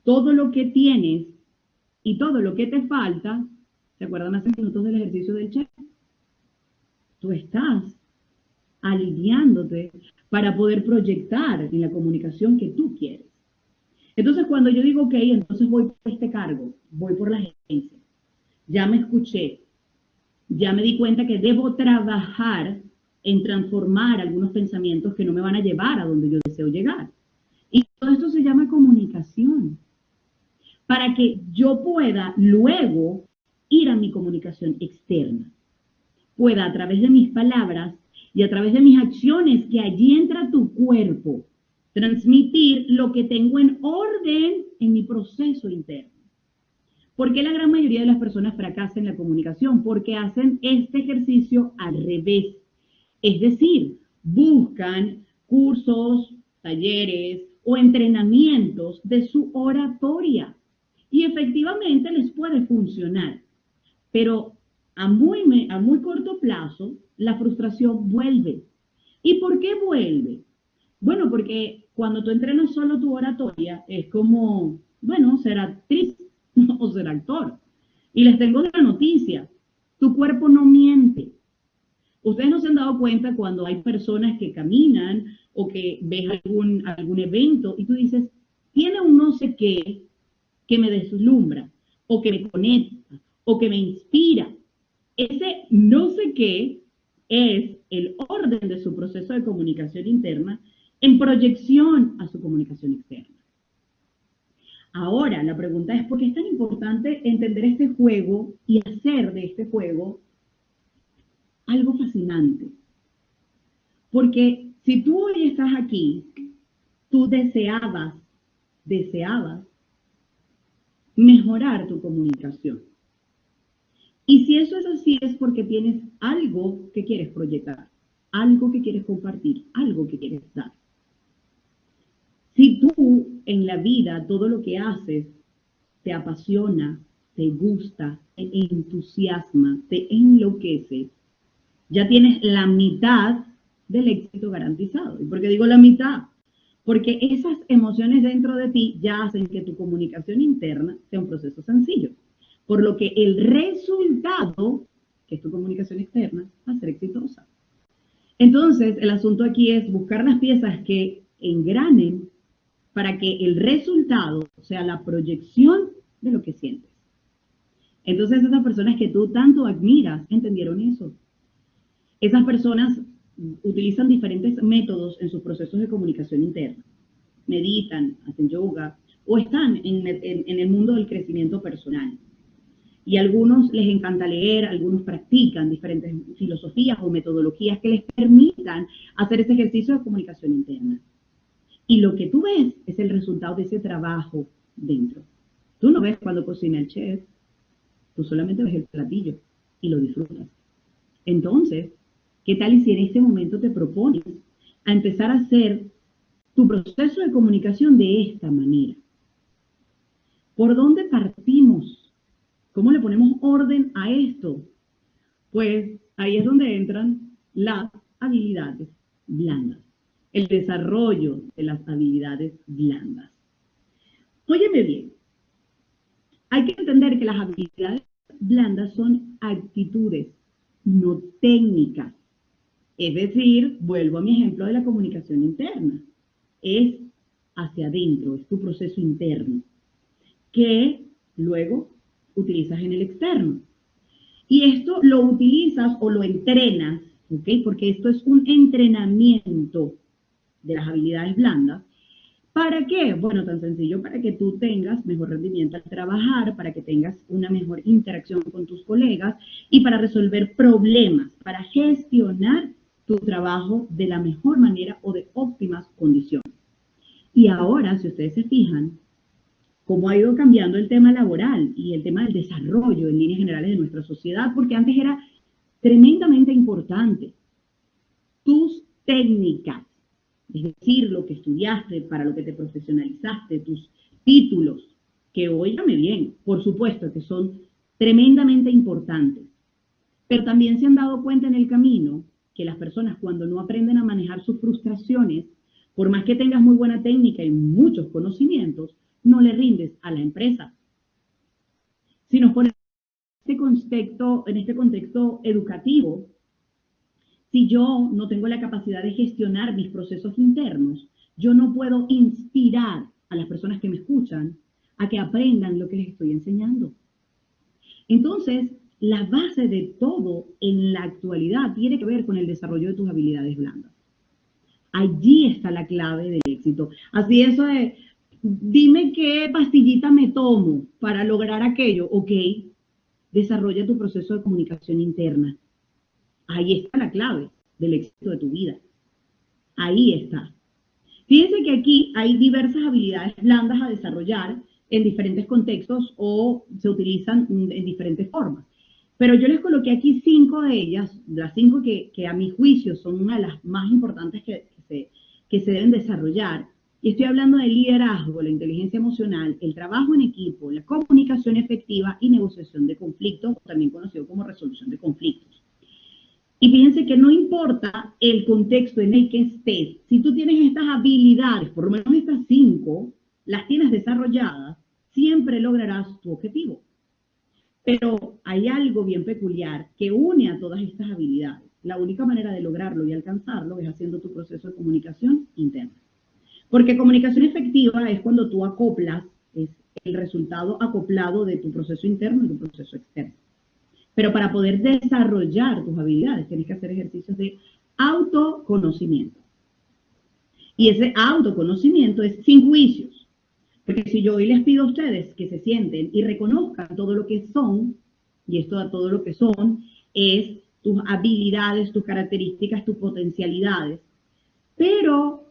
todo lo que tienes y todo lo que te falta, ¿se acuerdan hace minutos del ejercicio del chef? Tú estás alineándote para poder proyectar en la comunicación que tú quieres. Entonces, cuando yo digo, ok, entonces voy por este cargo, voy por la gerencia, ya me escuché, ya me di cuenta que debo trabajar en transformar algunos pensamientos que no me van a llevar a donde yo deseo llegar. Y todo esto se llama comunicación. Para que yo pueda luego ir a mi comunicación externa. Pueda a través de mis palabras y a través de mis acciones, que allí entra tu cuerpo. transmitir lo que tengo en orden en mi proceso interno. ¿Por qué la gran mayoría de las personas fracasan en la comunicación? Porque hacen este ejercicio al revés. Es decir, buscan cursos, talleres o entrenamientos de su oratoria. Y efectivamente les puede funcionar. Pero a muy corto plazo, la frustración vuelve. ¿Y por qué vuelve? Bueno, porque cuando tú entrenas solo tu oratoria, es como, bueno, ser actriz o ser actor. Y les tengo la noticia, tu cuerpo no miente. Ustedes no se han dado cuenta cuando hay personas que caminan o que ves algún evento y tú dices, tiene un no sé qué que me deslumbra o que me conecta o que me inspira. Ese no sé qué es el orden de su proceso de comunicación interna en proyección a su comunicación externa. Ahora, la pregunta es, ¿por qué es tan importante entender este juego y hacer de este juego algo fascinante? Porque si tú hoy estás aquí, tú deseabas mejorar tu comunicación. Y si eso es así, es porque tienes algo que quieres proyectar, algo que quieres compartir, algo que quieres dar. Si tú en la vida todo lo que haces te apasiona, te gusta, te entusiasma, te enloquece, ya tienes la mitad del éxito garantizado. ¿Y por qué digo la mitad? Porque esas emociones dentro de ti ya hacen que tu comunicación interna sea un proceso sencillo. Por lo que el resultado, que es tu comunicación externa, va a ser exitosa. Entonces, el asunto aquí es buscar las piezas que engranen para que el resultado sea la proyección de lo que sientes. Entonces, esas personas que tú tanto admiras entendieron eso. Esas personas utilizan diferentes métodos en sus procesos de comunicación interna. Meditan, hacen yoga o están en el mundo del crecimiento personal. Y a algunos les encanta leer, algunos practican diferentes filosofías o metodologías que les permitan hacer ese ejercicio de comunicación interna. Y lo que tú ves es el resultado de ese trabajo dentro. Tú no ves cuando cocina el chef, tú solamente ves el platillo y lo disfrutas. Entonces, ¿qué tal si en este momento te propones a empezar a hacer tu proceso de comunicación de esta manera? ¿Por dónde partimos? ¿Cómo le ponemos orden a esto? Pues ahí es donde entran las habilidades blandas, el desarrollo de las habilidades blandas. Óyeme bien, hay que entender que las habilidades blandas son actitudes, no técnicas. Es decir, vuelvo a mi ejemplo de la comunicación interna. Es hacia adentro, es tu proceso interno, que luego utilizas en el externo. Y esto lo utilizas o lo entrenas, ¿ok? Porque esto es un entrenamiento de las habilidades blandas. ¿Para qué? Bueno, tan sencillo, para que tú tengas mejor rendimiento al trabajar, para que tengas una mejor interacción con tus colegas y para resolver problemas, para gestionar tu trabajo de la mejor manera o de óptimas condiciones. Y ahora, si ustedes se fijan, cómo ha ido cambiando el tema laboral y el tema del desarrollo en líneas generales de nuestra sociedad, porque antes era tremendamente importante. Tus técnicas, es decir, lo que estudiaste, para lo que te profesionalizaste, tus títulos, que óigame bien, por supuesto que son tremendamente importantes, pero también se han dado cuenta en el camino que las personas cuando no aprenden a manejar sus frustraciones, por más que tengas muy buena técnica y muchos conocimientos, no le rindes a la empresa. Si nos ponemos en este contexto educativo, si yo no tengo la capacidad de gestionar mis procesos internos, yo no puedo inspirar a las personas que me escuchan a que aprendan lo que les estoy enseñando. Entonces, la base de todo en la actualidad tiene que ver con el desarrollo de tus habilidades blandas. Allí está la clave del éxito. Así eso de, dime qué pastillita me tomo para lograr aquello. Ok, desarrolla tu proceso de comunicación interna. Ahí está la clave del éxito de tu vida. Ahí está. Fíjense que aquí hay diversas habilidades blandas a desarrollar en diferentes contextos o se utilizan en diferentes formas. Pero yo les coloqué aquí 5 de ellas, las 5 que a mi juicio son una de las más importantes que se deben desarrollar. Y estoy hablando del liderazgo, la inteligencia emocional, el trabajo en equipo, la comunicación efectiva y negociación de conflictos, también conocido como resolución de conflictos. Y fíjense que no importa el contexto en el que estés, si tú tienes estas habilidades, por lo menos estas 5, las tienes desarrolladas, siempre lograrás tu objetivo. Pero hay algo bien peculiar que une a todas estas habilidades. La única manera de lograrlo y alcanzarlo es haciendo tu proceso de comunicación interna. Porque comunicación efectiva es cuando tú acoplas, es el resultado acoplado de tu proceso interno y tu proceso externo. Pero para poder desarrollar tus habilidades tienes que hacer ejercicios de autoconocimiento. Y ese autoconocimiento es sin juicios. Porque si yo hoy les pido a ustedes que se sienten y reconozcan todo lo que son, y esto a todo lo que son, es tus habilidades, tus características, tus potencialidades. Pero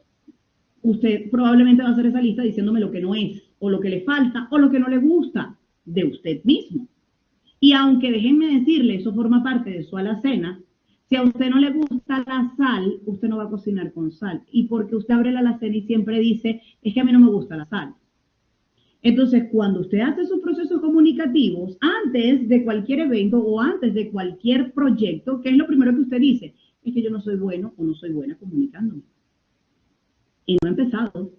usted probablemente va a hacer esa lista diciéndome lo que no es, o lo que le falta, o lo que no le gusta de usted mismo. Y aunque déjenme decirle, eso forma parte de su alacena, si a usted no le gusta la sal, usted no va a cocinar con sal. Y porque usted abre la alacena y siempre dice, es que a mí no me gusta la sal. Entonces, cuando usted hace sus procesos comunicativos, antes de cualquier evento o antes de cualquier proyecto, ¿qué es lo primero que usted dice? Es que yo no soy bueno o no soy buena comunicándome. Y no ha empezado,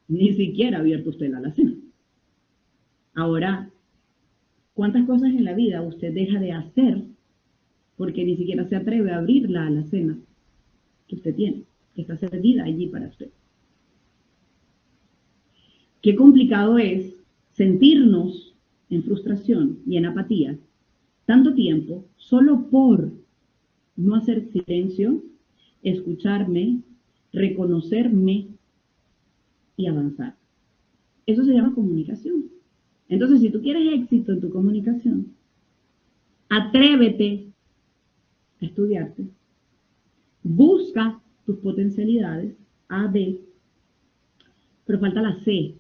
ni siquiera ha abierto usted la alacena. Ahora, ¿cuántas cosas en la vida usted deja de hacer porque ni siquiera se atreve a abrir la alacena que usted tiene, que está servida allí para usted? Qué complicado es sentirnos en frustración y en apatía tanto tiempo solo por no hacer silencio, escucharme, reconocerme y avanzar. Eso se llama comunicación. Entonces, si tú quieres éxito en tu comunicación, atrévete a estudiarte, busca tus potencialidades, A, B, pero falta la C.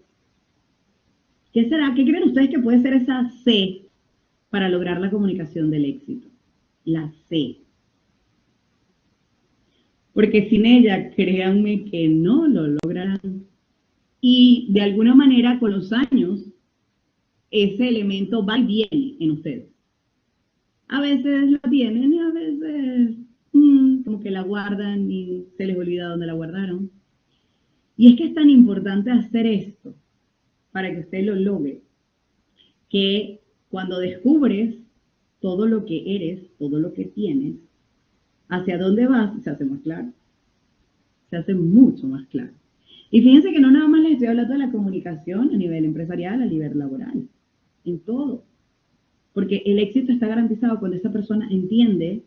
¿Qué será? ¿Qué creen ustedes que puede ser esa C para lograr la comunicación del éxito? La C. Porque sin ella, créanme que no lo lograrán. Y de alguna manera, con los años, ese elemento va y viene en ustedes. A veces la tienen y a veces como que la guardan y se les olvida dónde la guardaron. Y es que es tan importante hacer esto para que usted lo logre, que cuando descubres todo lo que eres, todo lo que tienes, hacia dónde vas, se hace más claro. Se hace mucho más claro. Y fíjense que no nada más les estoy hablando de la comunicación a nivel empresarial, a nivel laboral, en todo. Porque el éxito está garantizado cuando esa persona entiende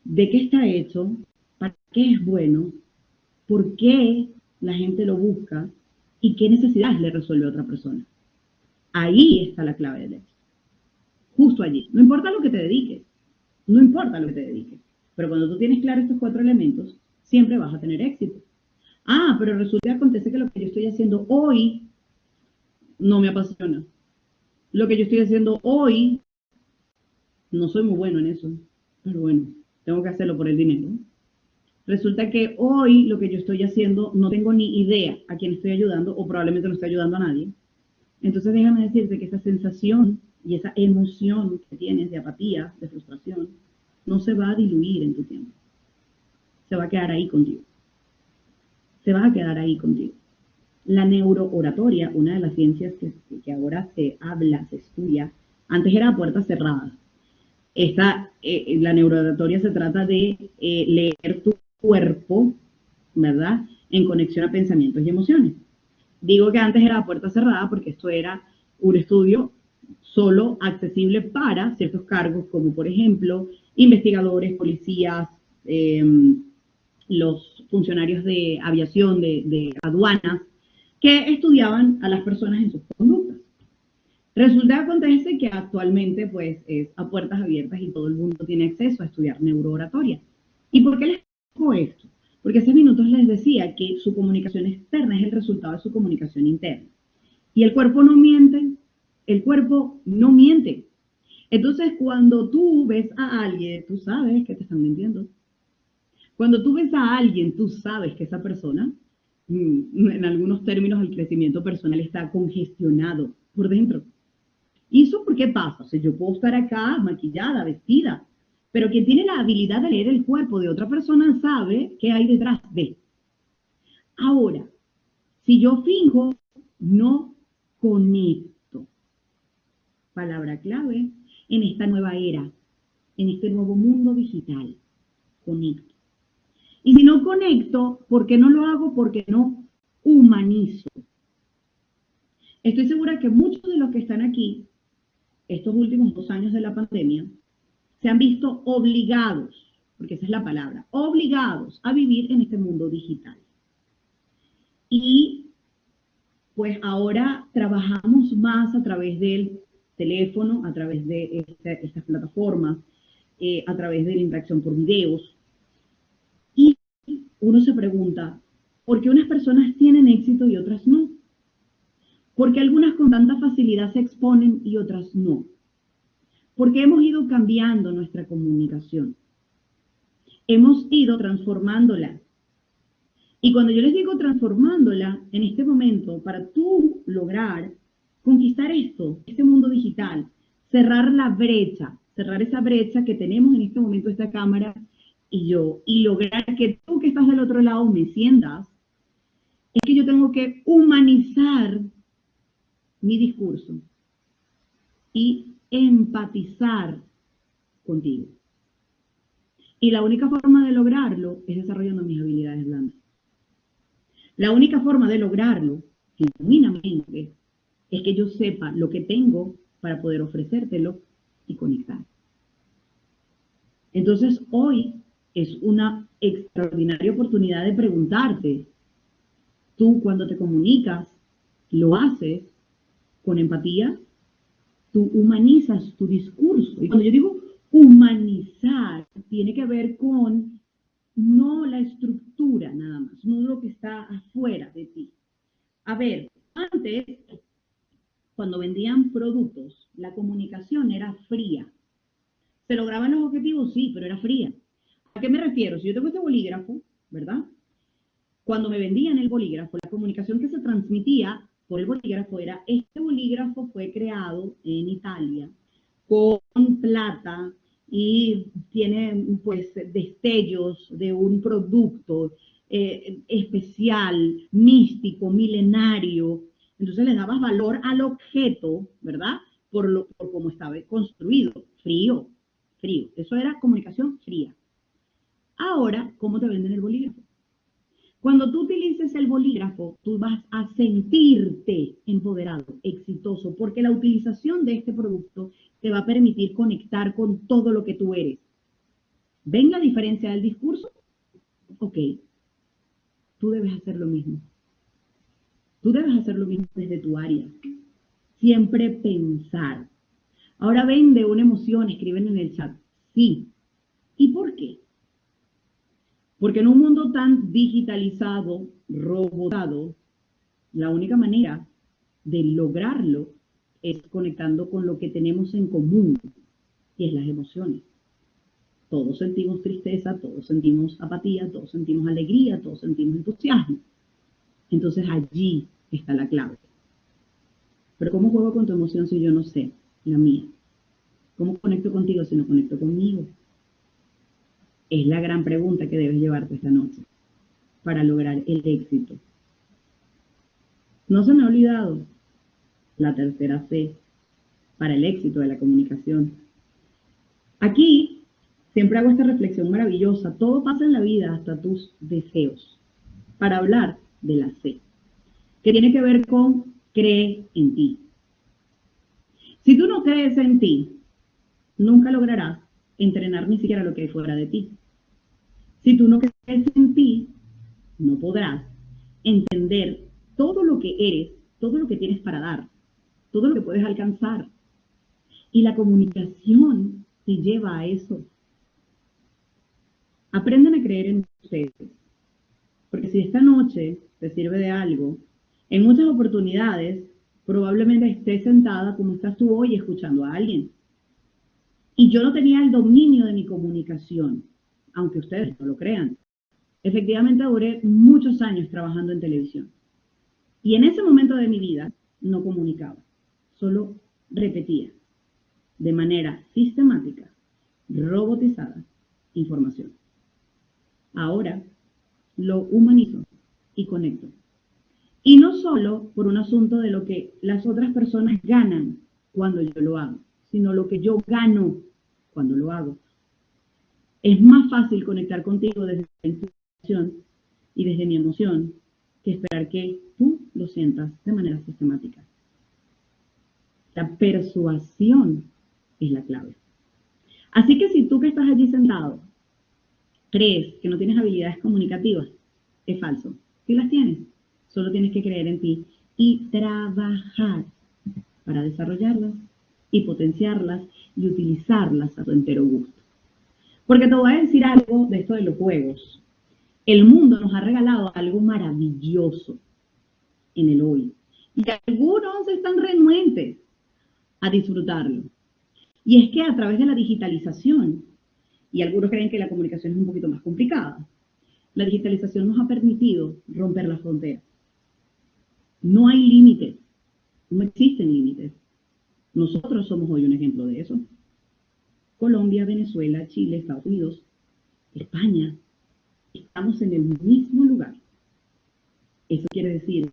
de qué está hecho, para qué es bueno, por qué la gente lo busca y qué necesidades le resuelve a otra persona. Ahí está la clave del éxito. Justo allí. No importa lo que te dediques. No importa lo que te dediques. Pero cuando tú tienes claro estos 4 elementos, siempre vas a tener éxito. Ah, pero resulta que acontece que lo que yo estoy haciendo hoy no me apasiona. Lo que yo estoy haciendo hoy, no soy muy bueno en eso. Pero bueno, tengo que hacerlo por el dinero. Resulta que hoy lo que yo estoy haciendo no tengo ni idea a quién estoy ayudando o probablemente no estoy ayudando a nadie. Entonces déjame decirte que esa sensación y esa emoción que tienes de apatía, de frustración, no se va a diluir en tu tiempo. Se va a quedar ahí contigo. Se va a quedar ahí contigo. La neurooratoria, una de las ciencias que ahora se habla, se estudia, antes era a puertas cerradas. La neurooratoria se trata de leer tu cuerpo, ¿verdad?, en conexión a pensamientos y emociones. Digo que antes era a puerta cerrada porque esto era un estudio solo accesible para ciertos cargos, como por ejemplo investigadores, policías, los funcionarios de aviación, de aduanas, que estudiaban a las personas en sus conductas. Resulta que acontece que actualmente pues es a puertas abiertas y todo el mundo tiene acceso a estudiar neurooratoria. ¿Y por qué les digo esto? Porque hace minutos les decía que su comunicación externa es el resultado de su comunicación interna. Y el cuerpo no miente, el cuerpo no miente. Entonces, cuando tú ves a alguien, tú sabes que te están mintiendo. Cuando tú ves a alguien, tú sabes que esa persona, en algunos términos, el crecimiento personal está congestionado por dentro. ¿Y eso por qué pasa? O sea, yo puedo estar acá maquillada, vestida, pero quien tiene la habilidad de leer el cuerpo de otra persona sabe qué hay detrás de. Ahora, si yo finjo, no conecto. Palabra clave en esta nueva era, en este nuevo mundo digital. Conecto. Y si no conecto, ¿por qué no lo hago? Porque no humanizo. Estoy segura que muchos de los que están aquí, estos últimos 2 años de la pandemia, se han visto obligados, porque esa es la palabra, obligados a vivir en este mundo digital. Y pues ahora trabajamos más a través del teléfono, a través de estas plataformas, a través de la interacción por videos. Y uno se pregunta, ¿por qué unas personas tienen éxito y otras no? ¿Por qué algunas con tanta facilidad se exponen y otras no? Porque hemos ido cambiando nuestra comunicación. Hemos ido transformándola. Y cuando yo les digo transformándola, en este momento, para tú lograr conquistar esto, este mundo digital, cerrar la brecha, cerrar esa brecha que tenemos en este momento esta cámara y yo, y lograr que tú que estás del otro lado me sientas, es que yo tengo que humanizar mi discurso y empatizar contigo. Y la única forma de lograrlo es desarrollando mis habilidades blandas. La única forma de lograrlo, genuinamente, es que yo sepa lo que tengo para poder ofrecértelo y conectar. Entonces, hoy es una extraordinaria oportunidad de preguntarte, tú cuando te comunicas, ¿lo haces con empatía? Tú humanizas tu discurso. Y cuando yo digo humanizar, tiene que ver con no la estructura nada más, no lo que está afuera de ti. A ver, antes, cuando vendían productos, la comunicación era fría. ¿Se lograban los objetivos? Sí, pero era fría. ¿A qué me refiero? Si yo tengo este bolígrafo, ¿verdad? Cuando me vendían el bolígrafo, la comunicación que se transmitía por el bolígrafo era, este bolígrafo fue creado en Italia con plata y tiene pues destellos de un producto especial, místico, milenario. Entonces le dabas valor al objeto, ¿verdad? Por cómo estaba construido, frío, frío. Eso era comunicación fría. Ahora, ¿cómo te venden el bolígrafo? Cuando tú utilices el bolígrafo, tú vas a sentirte empoderado, exitoso, porque la utilización de este producto te va a permitir conectar con todo lo que tú eres. ¿Ven la diferencia del discurso? Ok, tú debes hacer lo mismo. Tú debes hacer lo mismo desde tu área. Siempre pensar. Ahora vende una emoción, escriben en el chat. Sí. ¿Y por qué? Porque en un mundo tan digitalizado, robotado, la única manera de lograrlo es conectando con lo que tenemos en común, y es las emociones. Todos sentimos tristeza, todos sentimos apatía, todos sentimos alegría, todos sentimos entusiasmo. Entonces allí está la clave. Pero ¿cómo juego con tu emoción si yo no sé la mía? ¿Cómo conecto contigo si no conecto conmigo? Es la gran pregunta que debes llevarte esta noche para lograr el éxito. No se me ha olvidado la tercera C para el éxito de la comunicación. Aquí siempre hago esta reflexión maravillosa. Todo pasa en la vida, hasta tus deseos. Para hablar de la C, que tiene que ver con cree en ti. Si tú no crees en ti, nunca lograrás entrenar ni siquiera lo que hay fuera de ti. Si tú no crees en ti, no podrás entender todo lo que eres, todo lo que tienes para dar, todo lo que puedes alcanzar. Y la comunicación te lleva a eso. Aprendan a creer en ustedes. si esta noche te sirve de algo, en muchas oportunidades probablemente estés sentada como estás tú hoy escuchando a alguien. Y yo no tenía el dominio de mi comunicación, aunque ustedes no lo crean. Efectivamente duré muchos años trabajando en televisión. Y en ese momento de mi vida no comunicaba, solo repetía de manera sistemática, robotizada, información. Ahora lo humanizo y conecto. Y no solo por un asunto de lo que las otras personas ganan cuando yo lo hago, sino lo que yo gano cuando lo hago. Es más fácil conectar contigo desde la intuición y desde mi emoción que esperar que tú lo sientas de manera sistemática. La persuasión es la clave. Así que si tú que estás allí sentado crees que no tienes habilidades comunicativas, es falso. Sí las tienes. Solo tienes que creer en ti y trabajar para desarrollarlas y potenciarlas y utilizarlas a tu entero gusto. Porque te voy a decir algo de esto de los juegos. El mundo nos ha regalado algo maravilloso en el hoy. Y algunos están renuentes a disfrutarlo. Y es que a través de la digitalización, y algunos creen que la comunicación es un poquito más complicada, la digitalización nos ha permitido romper las fronteras. No hay límites, no existen límites. Nosotros somos hoy un ejemplo de eso. Colombia, Venezuela, Chile, Estados Unidos, España, estamos en el mismo lugar. Eso quiere decir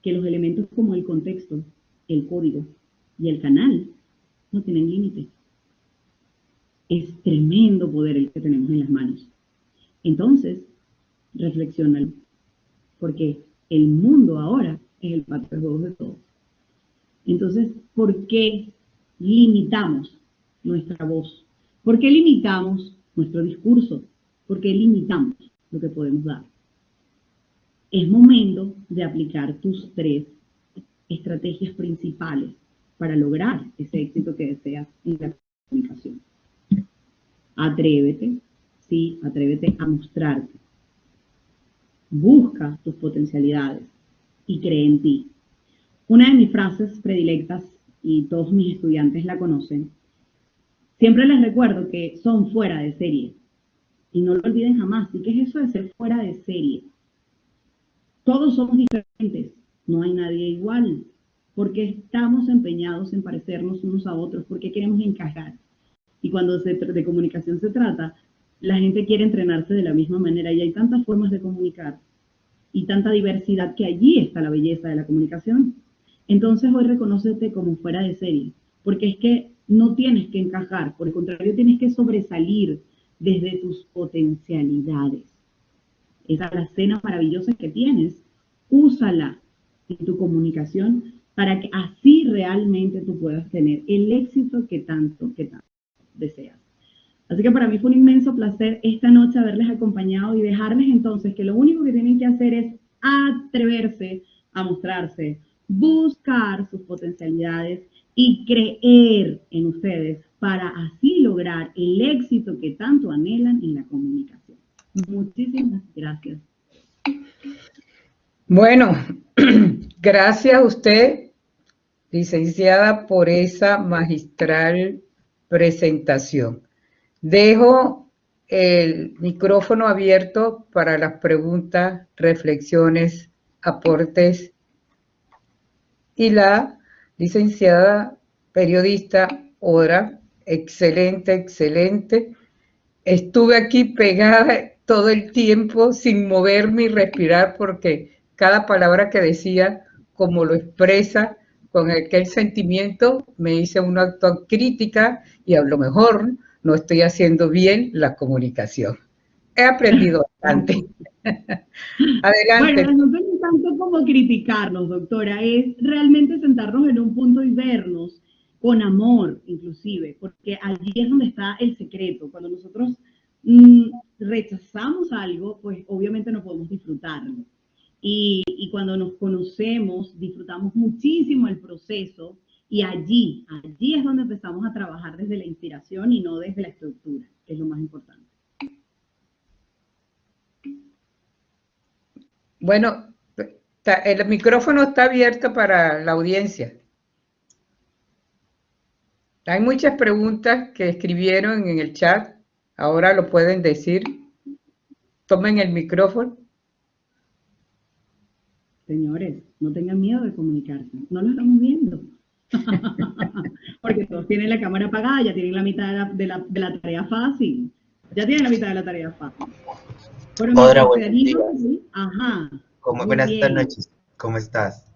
que los elementos como el contexto, el código y el canal no tienen límite. Es tremendo poder el que tenemos en las manos. Entonces, reflexiona, porque el mundo ahora es el patio de juegos de todos. Entonces, ¿por qué limitamos nuestra voz? ¿Por qué limitamos nuestro discurso? ¿Por qué limitamos lo que podemos dar? Es momento de aplicar tus 3 estrategias principales para lograr ese éxito que deseas en la comunicación. Atrévete, sí, atrévete a mostrarte. Busca tus potencialidades y cree en ti. Una de mis frases predilectas, y todos mis estudiantes la conocen, siempre les recuerdo que son fuera de serie. Y no lo olviden jamás. ¿Y qué es eso de ser fuera de serie? Todos somos diferentes, no hay nadie igual. Porque estamos empeñados en parecernos unos a otros, porque queremos encajar. Y cuando de comunicación se trata, la gente quiere entrenarse de la misma manera y hay tantas formas de comunicar y tanta diversidad que allí está la belleza de la comunicación. Entonces hoy reconócete como fuera de serie, porque es que no tienes que encajar, por el contrario tienes que sobresalir desde tus potencialidades. Esa es la escena maravillosa que tienes, úsala en tu comunicación para que así realmente tú puedas tener el éxito que tanto deseas. Así que para mí fue un inmenso placer esta noche haberles acompañado y dejarles entonces que lo único que tienen que hacer es atreverse a mostrarse, buscar sus potencialidades y creer en ustedes para así lograr el éxito que tanto anhelan en la comunicación. Muchísimas gracias. Bueno, gracias a usted, licenciada, por esa magistral presentación. Dejo el micrófono abierto para las preguntas, reflexiones, aportes. Y la licenciada periodista Ora, excelente, excelente. Estuve aquí pegada todo el tiempo sin moverme y respirar porque cada palabra que decía, como lo expresa, con aquel sentimiento, me hice una autocrítica y a lo mejor no estoy haciendo bien la comunicación. He aprendido bastante. Adelante. Bueno, no es tanto como criticarnos, doctora, es realmente sentarnos en un punto y vernos con amor, inclusive, porque allí es donde está el secreto. Cuando nosotros rechazamos algo, pues obviamente no podemos disfrutarlo. Y cuando nos conocemos, disfrutamos muchísimo el proceso y allí es donde empezamos a trabajar desde la inspiración y no desde la estructura, que es lo más importante. Bueno, el micrófono está abierto para la audiencia. Hay muchas preguntas que escribieron en el chat. Ahora lo pueden decir. Tomen el micrófono. Señores, no tengan miedo de comunicarse. No lo estamos viendo. Porque todos tienen la cámara apagada, ya tienen la mitad de la tarea fácil. Ya tienen la mitad de la tarea fácil. Pero Hola, mientras se buenos días. animan, ajá. Muy Muy buenas bien. noches. ¿Cómo estás?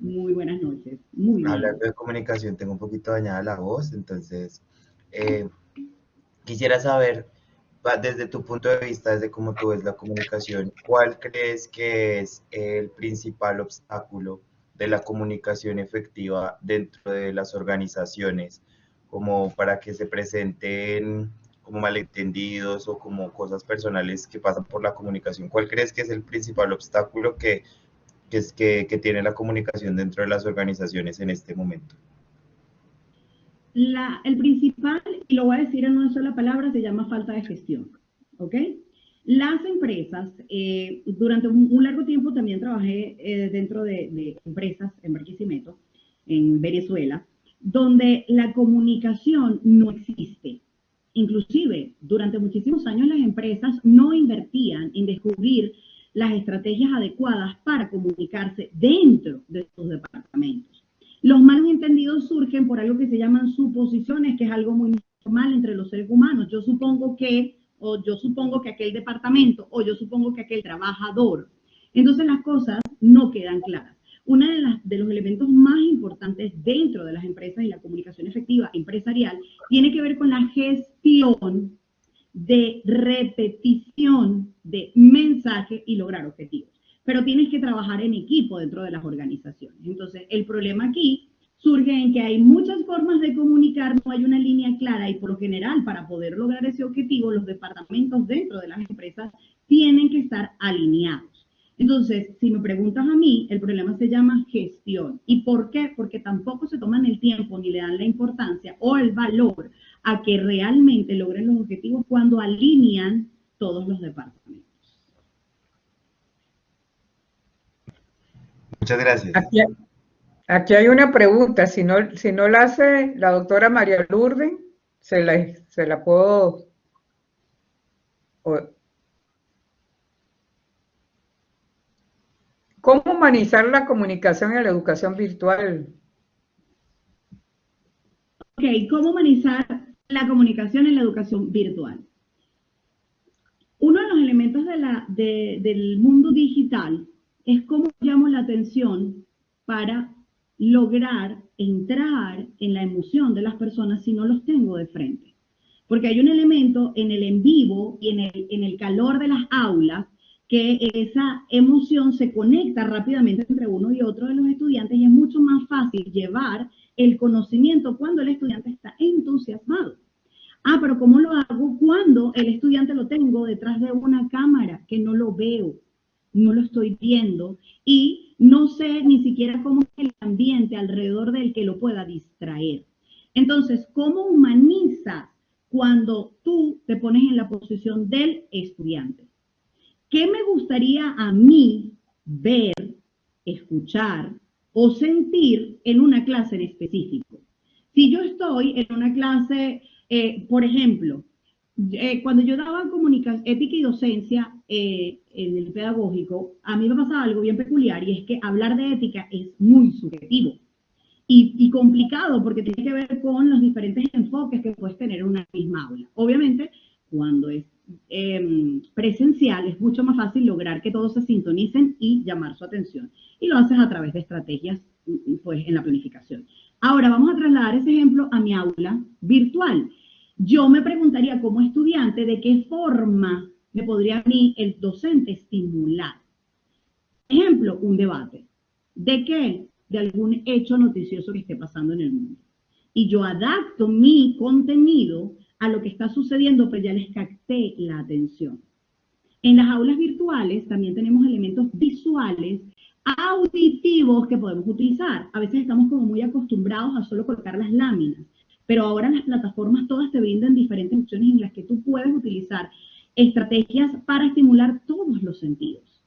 Muy buenas noches. Muy bien. Hablando de comunicación, tengo un poquito dañada la voz, entonces quisiera saber, desde tu punto de vista, desde cómo tú ves la comunicación, ¿cuál crees que es el principal obstáculo de la comunicación efectiva dentro de las organizaciones, como para que se presenten como malentendidos o como cosas personales que pasan por la comunicación? ¿Cuál crees que es el principal obstáculo que tiene la comunicación dentro de las organizaciones en este momento? El principal, y lo voy a decir en una sola palabra, se llama falta de gestión. ¿Ok? Las empresas, durante un largo tiempo también trabajé dentro de empresas en Barquisimeto, en Venezuela, donde la comunicación no existe. Inclusive, durante muchísimos años las empresas no invertían en descubrir las estrategias adecuadas para comunicarse dentro de sus departamentos. Los malos entendidos surgen por algo que se llaman suposiciones, que es algo muy normal entre los seres humanos. Yo supongo que aquel departamento, o yo supongo que aquel trabajador. Entonces las cosas no quedan claras. Uno de los elementos más importantes dentro de las empresas y la comunicación efectiva empresarial tiene que ver con la gestión de repetición de mensaje y lograr objetivos. Pero tienes que trabajar en equipo dentro de las organizaciones. Entonces, el problema aquí surge en que hay muchas formas de comunicar, no hay una línea clara y por lo general, para poder lograr ese objetivo, los departamentos dentro de las empresas tienen que estar alineados. Entonces, si me preguntas a mí, el problema se llama gestión. ¿Y por qué? Porque tampoco se toman el tiempo ni le dan la importancia o el valor a que realmente logren los objetivos cuando alinean todos los departamentos. Muchas gracias. Aquí hay una pregunta. Si no la hace la doctora María Lourdes, se la puedo... ¿Cómo humanizar la comunicación en la educación virtual? Ok, ¿cómo humanizar la comunicación en la educación virtual? Uno de los elementos del mundo digital es cómo llamo la atención para lograr entrar en la emoción de las personas si no los tengo de frente. Porque hay un elemento en el en vivo y en el calor de las aulas que esa emoción se conecta rápidamente entre uno y otro de los estudiantes y es mucho más fácil llevar el conocimiento cuando el estudiante está entusiasmado. Ah, pero ¿cómo lo hago cuando el estudiante lo tengo detrás de una cámara que no lo veo, no lo estoy viendo y no sé ni siquiera cómo es el ambiente alrededor del que lo pueda distraer? Entonces, ¿cómo humanizas cuando tú te pones en la posición del estudiante? ¿Qué me gustaría a mí ver, escuchar o sentir en una clase en específico? Si yo estoy en una clase, por ejemplo, cuando yo daba ética y docencia en el pedagógico, a mí me pasaba algo bien peculiar y es que hablar de ética es muy subjetivo y complicado porque tiene que ver con los diferentes enfoques que puedes tener en una misma aula. Obviamente, cuando es presencial es mucho más fácil lograr que todos se sintonicen y llamar su atención. Y lo haces a través de estrategias pues, en la planificación. Ahora vamos a trasladar ese ejemplo a mi aula virtual. Yo me preguntaría como estudiante de qué forma me podría a mí el docente estimular. Ejemplo, un debate. ¿De qué? De algún hecho noticioso que esté pasando en el mundo. Y yo adapto mi contenido a lo que está sucediendo, pero ya les capté la atención. En las aulas virtuales también tenemos elementos visuales, auditivos que podemos utilizar. A veces estamos como muy acostumbrados a solo colocar las láminas, pero ahora las plataformas todas te brindan diferentes opciones en las que tú puedes utilizar estrategias para estimular todos los sentidos.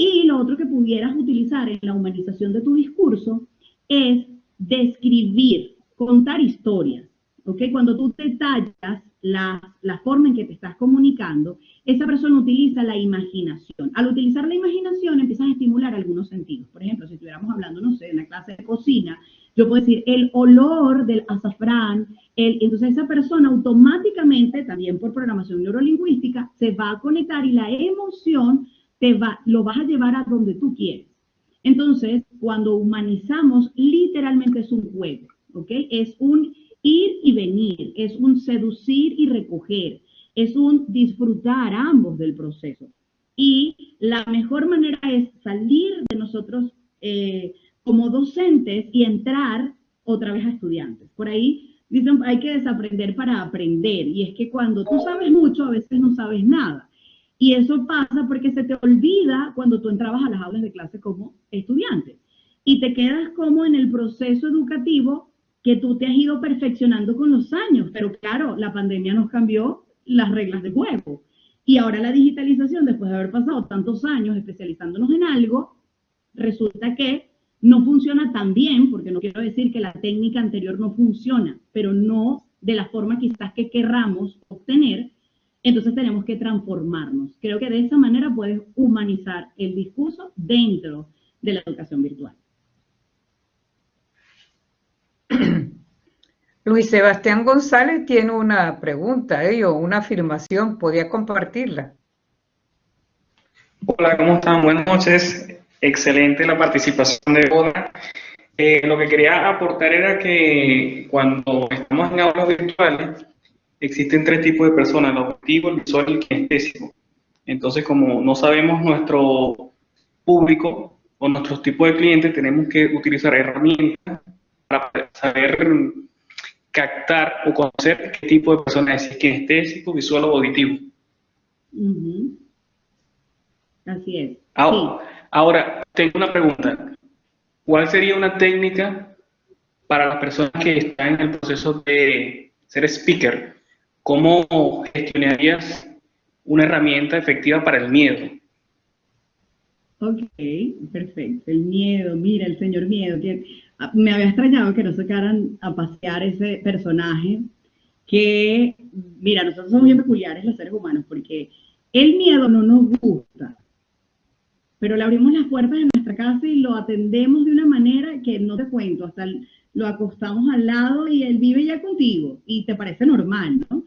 Y lo otro que pudieras utilizar en la humanización de tu discurso es describir, contar historias. ¿Ok? Cuando tú detallas la forma en que te estás comunicando, esa persona utiliza la imaginación. Al utilizar la imaginación empiezas a estimular algunos sentidos. Por ejemplo, si estuviéramos hablando, no sé, de una clase de cocina, yo puedo decir el olor del azafrán, entonces esa persona automáticamente, también por programación neurolingüística, se va a conectar y la emoción lo vas a llevar a donde tú quieres. Entonces, cuando humanizamos, literalmente es un juego, ¿ok? Es un ir y venir, es un seducir y recoger, es un disfrutar ambos del proceso. Y la mejor manera es salir de nosotros como docentes y entrar otra vez a estudiantes. Por ahí dicen, hay que desaprender para aprender, y es que cuando tú sabes mucho, a veces no sabes nada. Y eso pasa porque se te olvida cuando tú entrabas a las aulas de clase como estudiante. Y te quedas como en el proceso educativo que tú te has ido perfeccionando con los años. Pero claro, la pandemia nos cambió las reglas de juego. Y ahora la digitalización, después de haber pasado tantos años especializándonos en algo, resulta que no funciona tan bien, porque no quiero decir que la técnica anterior no funciona, pero no de la forma quizás que querramos obtener. Entonces tenemos que transformarnos. Creo que de esa manera puedes humanizar el discurso dentro de la educación virtual. Luis Sebastián González tiene una pregunta o una afirmación. ¿Podría compartirla? Hola, ¿cómo están? Buenas noches. Excelente la participación de Oda. Lo que quería aportar era que cuando estamos en aulas virtuales, existen tres tipos de personas: el auditivo, el visual y el kinestésico. Entonces, como no sabemos nuestro público o nuestros tipos de clientes, tenemos que utilizar herramientas para saber captar o conocer qué tipo de persona es, si es kinestésico, visual o auditivo. Así es. Ahora, tengo una pregunta. ¿Cuál sería una técnica para las personas que están en el proceso de ser speaker? ¿Cómo gestionarías una herramienta efectiva para el miedo? Ok, perfecto. El miedo, mira, el señor miedo. Que me había extrañado que no sacaran a pasear ese personaje que, mira, nosotros somos bien peculiares los seres humanos porque el miedo no nos gusta, pero le abrimos las puertas de nuestra casa y lo atendemos de una manera que no te cuento, hasta lo acostamos al lado y él vive ya contigo y te parece normal, ¿no?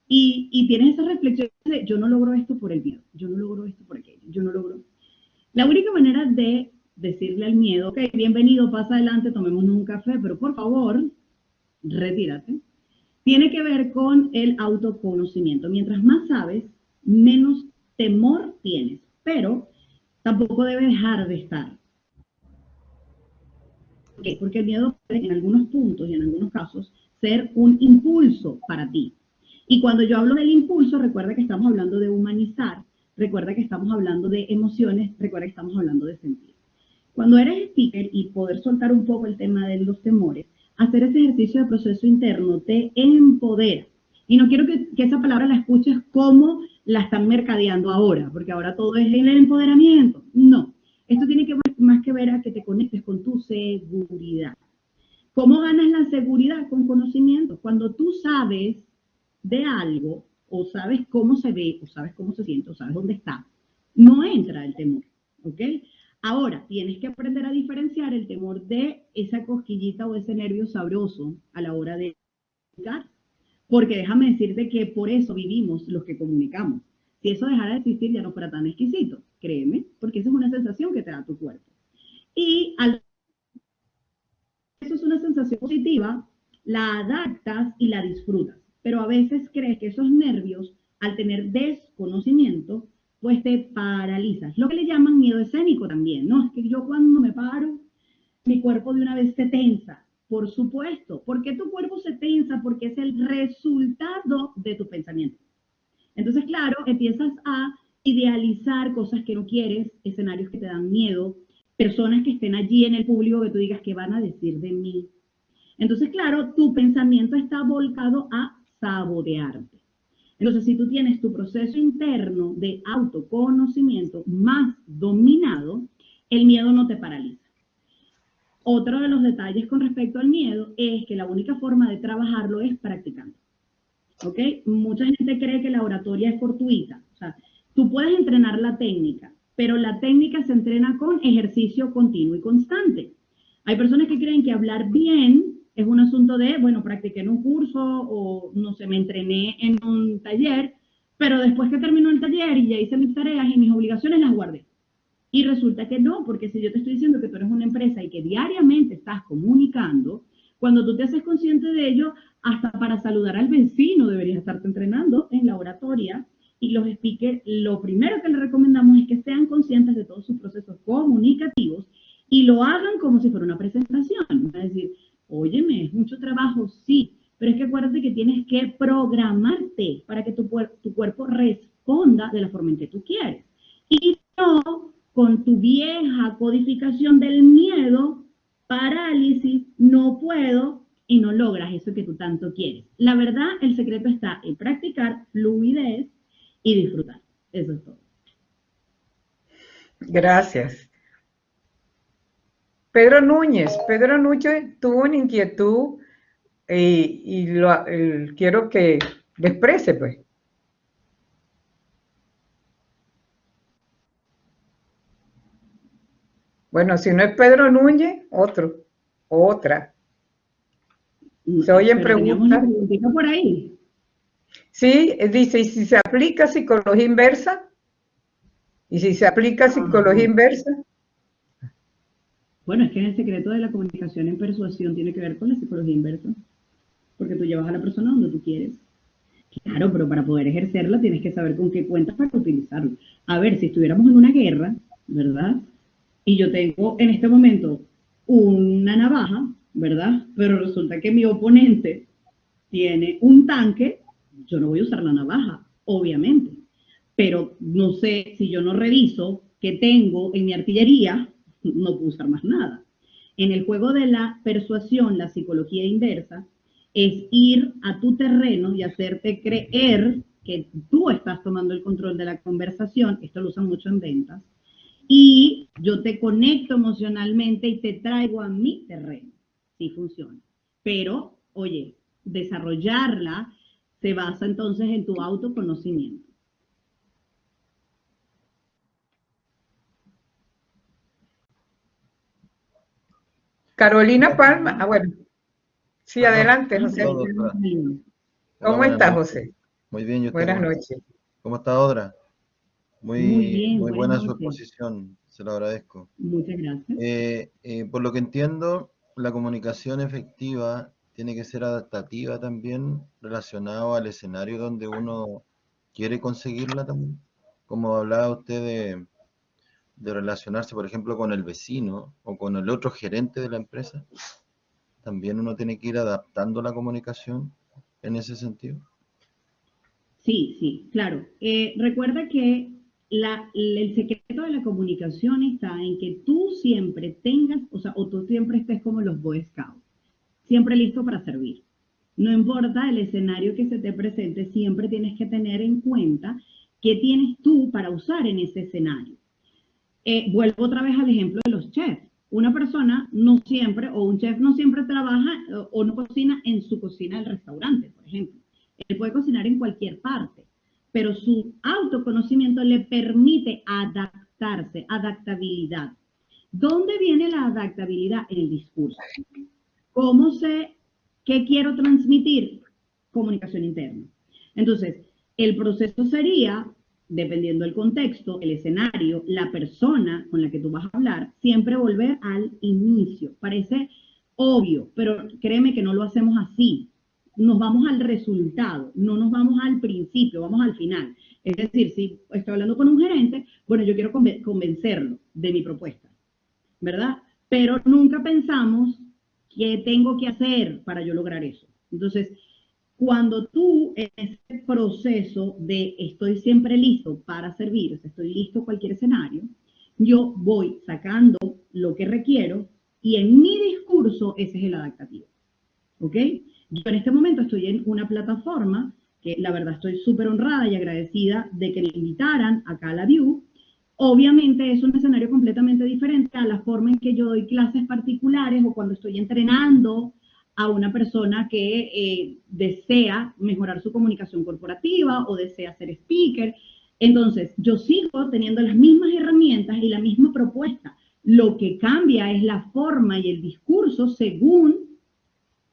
Y tienes esa reflexión de yo no logro esto por el miedo, yo no logro esto por aquello, yo no logro. La única manera de decirle al miedo, ok, bienvenido, pasa adelante, tomémonos un café, pero por favor, retírate, tiene que ver con el autoconocimiento. Mientras más sabes, menos temor tienes, pero tampoco debe dejar de estar. ¿Por qué? Porque el miedo puede, en algunos puntos y en algunos casos, ser un impulso para ti. Y cuando yo hablo del impulso, recuerda que estamos hablando de humanizar, recuerda que estamos hablando de emociones, recuerda que estamos hablando de sentir. Cuando eres speaker y poder soltar un poco el tema de los temores, hacer ese ejercicio de proceso interno te empodera. Y no quiero que esa palabra la escuches como la están mercadeando ahora, porque ahora todo es el empoderamiento. No, esto tiene que más que ver a que te conectes con tu seguridad. ¿Cómo ganas la seguridad? Con conocimiento. Cuando tú sabes de algo, o sabes cómo se ve, o sabes cómo se siente, o sabes dónde está, no entra el temor, ¿ok? Ahora, tienes que aprender a diferenciar el temor de esa cosquillita o ese nervio sabroso a la hora de comunicar. Porque déjame decirte que por eso vivimos los que comunicamos. Si eso dejara de existir, ya no fuera tan exquisito, créeme, porque esa es una sensación que te da tu cuerpo. Y al eso es una sensación positiva, la adaptas y la disfrutas. Pero a veces crees que esos nervios, al tener desconocimiento, pues te paralizas. Lo que le llaman miedo escénico también, ¿no? Es que yo cuando me paro, mi cuerpo de una vez se tensa. Por supuesto. ¿Por qué tu cuerpo se tensa? Porque es el resultado de tu pensamiento. Entonces, claro, empiezas a idealizar cosas que no quieres, escenarios que te dan miedo, personas que estén allí en el público que tú digas que van a decir de mí. Entonces, claro, tu pensamiento está volcado a sabotearte. Entonces, si tú tienes tu proceso interno de autoconocimiento más dominado, el miedo no te paraliza. Otro de los detalles con respecto al miedo es que la única forma de trabajarlo es practicando. ¿Ok? Mucha gente cree que la oratoria es fortuita. O sea, tú puedes entrenar la técnica, pero la técnica se entrena con ejercicio continuo y constante. Hay personas que creen que hablar bien es un asunto de, bueno, practiqué en un curso o, no sé, me entrené en un taller, pero después que terminó el taller y ya hice mis tareas y mis obligaciones las guardé. Y resulta que no, porque si yo te estoy diciendo que tú eres una empresa y que diariamente estás comunicando, cuando tú te haces consciente de ello, hasta para saludar al vecino deberías estarte entrenando en la oratoria. Y los speakers, lo primero que les recomendamos es que sean conscientes de todos sus procesos comunicativos y lo hagan como si fuera una presentación. Es decir, óyeme, es mucho trabajo, sí, pero es que acuérdate que tienes que programarte para que tu cuerpo responda de la forma en que tú quieres. Y no con tu vieja codificación del miedo, parálisis, no puedo, y no logras eso que tú tanto quieres. La verdad, el secreto está en practicar fluidez y disfrutar. Eso es todo. Gracias. Pedro Núñez tuvo una inquietud y quiero que lo exprese, pues. Bueno, si no es Pedro Núñez, otro, otra. Se oyen preguntas. Una preguntita por ahí. Sí, dice, ¿y si se aplica psicología inversa? ¿Y si se aplica psicología inversa? Bueno, es que el secreto de la comunicación en persuasión tiene que ver con la psicología inversa, porque tú llevas a la persona donde tú quieres. Claro, pero para poder ejercerla tienes que saber con qué cuentas para utilizarlo. A ver, si estuviéramos en una guerra, ¿verdad? Y yo tengo en este momento una navaja, ¿verdad? Pero resulta que mi oponente tiene un tanque, yo no voy a usar la navaja, obviamente. Pero no sé, si yo no reviso qué tengo en mi artillería, no puedo usar más nada. En el juego de la persuasión, la psicología inversa, es ir a tu terreno y hacerte creer que tú estás tomando el control de la conversación. Esto lo usan mucho en ventas. Y yo te conecto emocionalmente y te traigo a mi terreno. Sí funciona. Pero, oye, desarrollarla se basa entonces en tu autoconocimiento. Carolina Palma. Ah, bueno. Sí, adelante, José. ¿Cómo estás, José? Muy bien, ¿y usted? Buenas noches. ¿Cómo está, Odra? Muy bien, muy buena su noches. exposición, se lo agradezco. Muchas gracias. Por lo que entiendo, la comunicación efectiva tiene que ser adaptativa también, relacionado al escenario donde uno quiere conseguirla también. Como hablaba usted de relacionarse, por ejemplo, con el vecino o con el otro gerente de la empresa, también uno tiene que ir adaptando la comunicación en ese sentido. Sí, sí, claro. Recuerda que el secreto de la comunicación está en que tú siempre tengas, o tú siempre estés como los Boy Scouts, siempre listo para servir. No importa el escenario que se te presente, siempre tienes que tener en cuenta qué tienes tú para usar en ese escenario. Vuelvo otra vez al ejemplo de los chefs. Una persona no siempre, o un chef no siempre trabaja o no cocina en su cocina del restaurante, por ejemplo. Él puede cocinar en cualquier parte, pero su autoconocimiento le permite adaptarse, adaptabilidad. ¿Dónde viene la adaptabilidad? En el discurso. ¿Cómo sé qué quiero transmitir? Comunicación interna. Entonces, el proceso sería, dependiendo del contexto, el escenario, la persona con la que tú vas a hablar, siempre volver al inicio. Parece obvio, pero créeme que no lo hacemos así. Nos vamos al resultado, no nos vamos al principio, vamos al final. Es decir, si estoy hablando con un gerente, bueno, yo quiero convencerlo de mi propuesta, ¿verdad? Pero nunca pensamos qué tengo que hacer para yo lograr eso. Entonces, cuando tú en ese proceso de estoy siempre listo para servir, o sea, estoy listo a cualquier escenario, yo voy sacando lo que requiero y en mi discurso ese es el adaptativo. ¿Ok? Yo en este momento estoy en una plataforma que la verdad estoy súper honrada y agradecida de que me invitaran acá a la View. Obviamente es un escenario completamente diferente a la forma en que yo doy clases particulares o cuando estoy entrenando a una persona que desea mejorar su comunicación corporativa o desea ser speaker. Entonces, yo sigo teniendo las mismas herramientas y la misma propuesta. Lo que cambia es la forma y el discurso según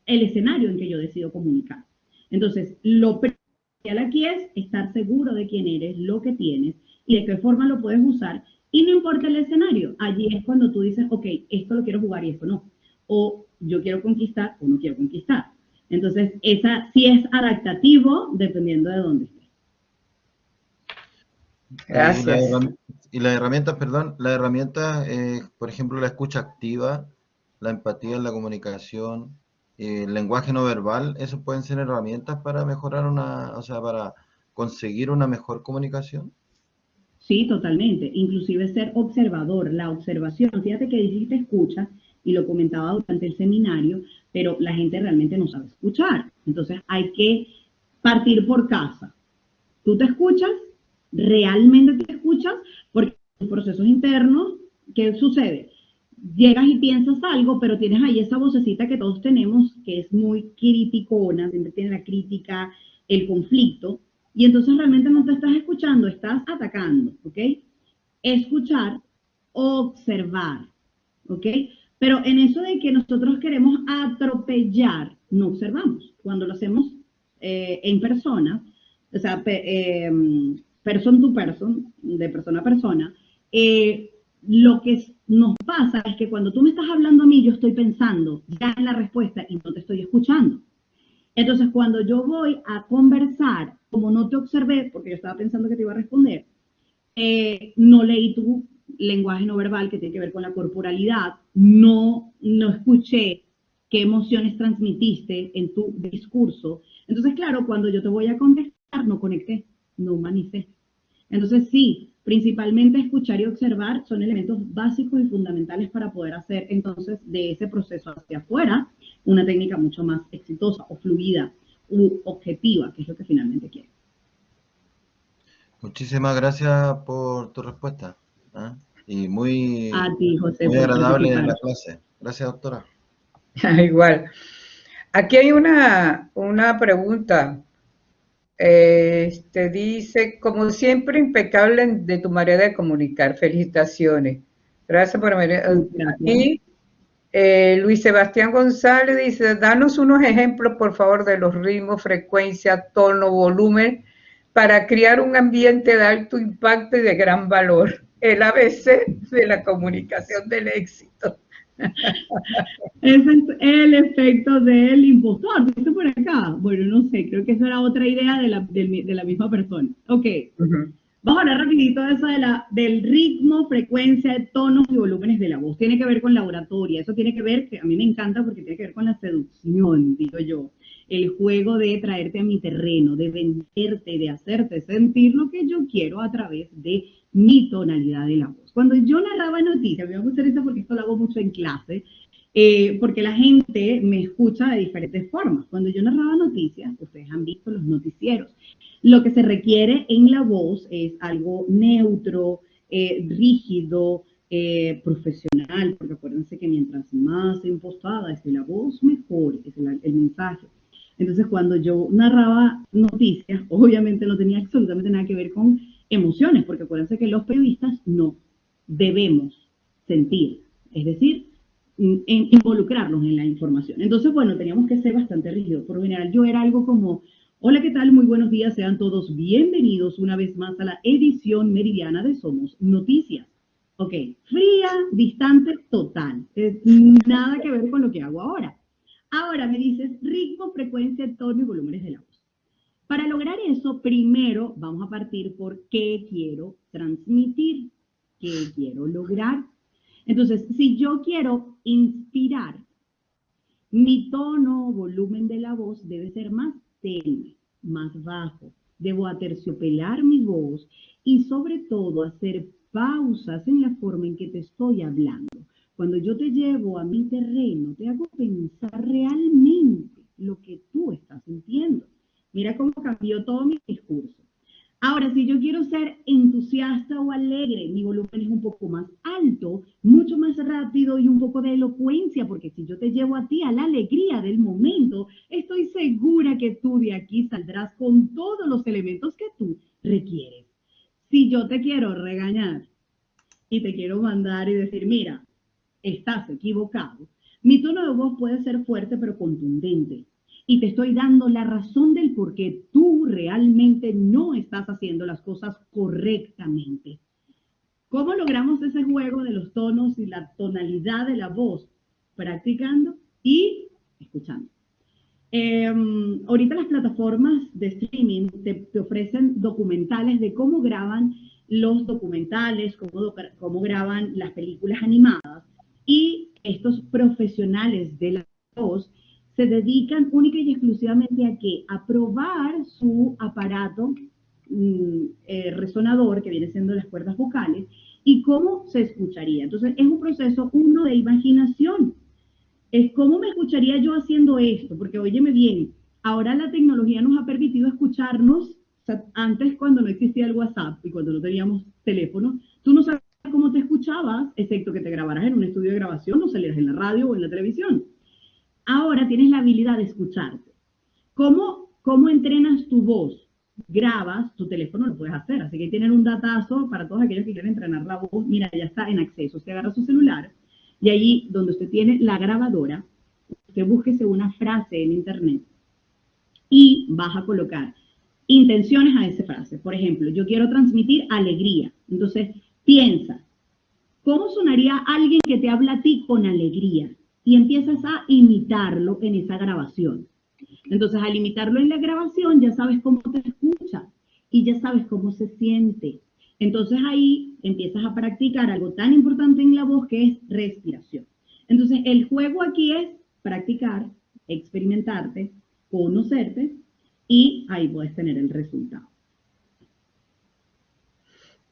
el escenario en que yo decido comunicar. Entonces, lo primordial aquí es estar seguro de quién eres, lo que tienes y de qué forma lo puedes usar. Y no importa el escenario, allí es cuando tú dices, ok, esto lo quiero jugar y esto no. O yo quiero conquistar o no quiero conquistar. Entonces, esa sí es adaptativo dependiendo de dónde estés. Gracias. Y las herramientas, perdón, las herramientas, por ejemplo, la escucha activa, la empatía en la comunicación, el lenguaje no verbal, ¿esos pueden ser herramientas para mejorar o sea, para conseguir una mejor comunicación? Sí, totalmente. Inclusive ser observador, la observación. Fíjate que dijiste escucha, y lo comentaba durante el seminario, pero la gente realmente no sabe escuchar. Entonces hay que partir por casa. ¿Tú te escuchas? ¿Realmente te escuchas? Porque en procesos internos, ¿qué sucede? Llegas y piensas algo, pero tienes ahí esa vocecita que todos tenemos, que es muy criticona, siempre tiene la crítica, el conflicto, y entonces realmente no te estás escuchando, estás atacando, ¿ok? Escuchar, observar, ¿ok? Pero en eso de que nosotros queremos atropellar, no observamos. Cuando lo hacemos en persona, o sea, person to person, de persona a persona, lo que nos pasa es que cuando tú me estás hablando a mí, yo estoy pensando ya en la respuesta y no te estoy escuchando. Entonces, cuando yo voy a conversar, como no te observé, porque yo estaba pensando que te iba a responder, no leí tu lenguaje no verbal que tiene que ver con la corporalidad, no escuché qué emociones transmitiste en tu discurso. Entonces, claro, cuando yo te voy a contestar, no conecté, no humanicé. Entonces, sí, principalmente escuchar y observar son elementos básicos y fundamentales para poder hacer entonces de ese proceso hacia afuera una técnica mucho más exitosa o fluida u objetiva, que es lo que finalmente quiero. Muchísimas gracias por tu respuesta, ¿ah? Y A ti, José, muy por agradable participar. la clase. Gracias, doctora. Igual. Aquí hay una pregunta. Dice, como siempre, impecable de tu manera de comunicar. Felicitaciones. Gracias por venir. Gracias. Aquí, Luis Sebastián González dice, danos unos ejemplos, por favor, de los ritmos, frecuencia, tono, volumen, para crear un ambiente de alto impacto y de gran valor. El ABC de la comunicación del éxito. Ese es el efecto del impostor, ¿viste por acá? Bueno, no sé, creo que esa era otra idea de la misma persona. Ok, vamos a hablar rapidito de eso del ritmo, frecuencia, tonos y volúmenes de la voz. Tiene que ver con la oratoria, eso tiene que ver, que a mí me encanta porque tiene que ver con la seducción, digo yo. El juego de traerte a mi terreno, de venderte, de hacerte sentir lo que yo quiero a través de mi tonalidad de la voz. Cuando yo narraba noticias, me gusta eso porque esto lo hago mucho en clase, porque la gente me escucha de diferentes formas. Cuando yo narraba noticias, ustedes han visto los noticieros, lo que se requiere en la voz es algo neutro, rígido, profesional, porque acuérdense que mientras más impostada esté la voz, mejor es el mensaje. Entonces, cuando yo narraba noticias, obviamente no tenía absolutamente nada que ver con emociones, porque acuérdense que los periodistas no debemos sentir, es decir, involucrarnos en la información. Entonces, bueno, teníamos que ser bastante rígidos. Por lo general, yo era algo como, hola, ¿qué tal? Muy buenos días, sean todos bienvenidos una vez más a la edición meridiana de Somos Noticias. Ok, fría, distante, total. Nada que ver con lo que hago ahora. Ahora me dices ritmo, frecuencia, tono y volúmenes de la voz. Para lograr eso, primero vamos a partir por qué quiero transmitir, qué quiero lograr. Entonces, si yo quiero inspirar, mi tono o volumen de la voz debe ser más tenue, más bajo. Debo aterciopelar mi voz y sobre todo hacer pausas en la forma en que te estoy hablando. Cuando yo te llevo a mi terreno, te hago pensar realmente lo que tú estás sintiendo. Mira cómo cambió todo mi discurso. Ahora, si yo quiero ser entusiasta o alegre, mi volumen es un poco más alto, mucho más rápido y un poco de elocuencia, porque si yo te llevo a ti a la alegría del momento, estoy segura que tú de aquí saldrás con todos los elementos que tú requieres. Si yo te quiero regañar y te quiero mandar y decir, mira, estás equivocado, mi tono de voz puede ser fuerte pero contundente. Y te estoy dando la razón del por qué tú realmente no estás haciendo las cosas correctamente. ¿Cómo logramos ese juego de los tonos y la tonalidad de la voz? Practicando y escuchando. Ahorita las plataformas de streaming te ofrecen documentales de cómo graban los documentales, cómo graban las películas animadas, y estos profesionales de la voz se dedican única y exclusivamente a ¿qué? A probar su aparato resonador, que viene siendo las cuerdas vocales, y cómo se escucharía. Entonces, es un proceso, uno, de imaginación. Es cómo me escucharía yo haciendo esto, porque óyeme bien, ahora la tecnología nos ha permitido escucharnos. O sea, antes, cuando no existía el WhatsApp y cuando no teníamos teléfono, tú no sabías cómo te escuchabas, excepto que te grabaras en un estudio de grabación o salieras en la radio o en la televisión. Ahora tienes la habilidad de escucharte. ¿Cómo entrenas tu voz? Grabas, tu teléfono lo puedes hacer, así que tienen un datazo para todos aquellos que quieren entrenar la voz. Mira, ya está en acceso. Usted agarra su celular y allí donde usted tiene la grabadora, usted búsquese una frase en internet y vas a colocar intenciones a esa frase. Por ejemplo, yo quiero transmitir alegría. Entonces, piensa, ¿cómo sonaría alguien que te habla a ti con alegría? Y empiezas a imitarlo en esa grabación. Entonces, al imitarlo en la grabación, ya sabes cómo te escucha y ya sabes cómo se siente. Entonces, ahí empiezas a practicar algo tan importante en la voz, que es respiración. Entonces, el juego aquí es practicar, experimentarte, conocerte, y ahí puedes tener el resultado.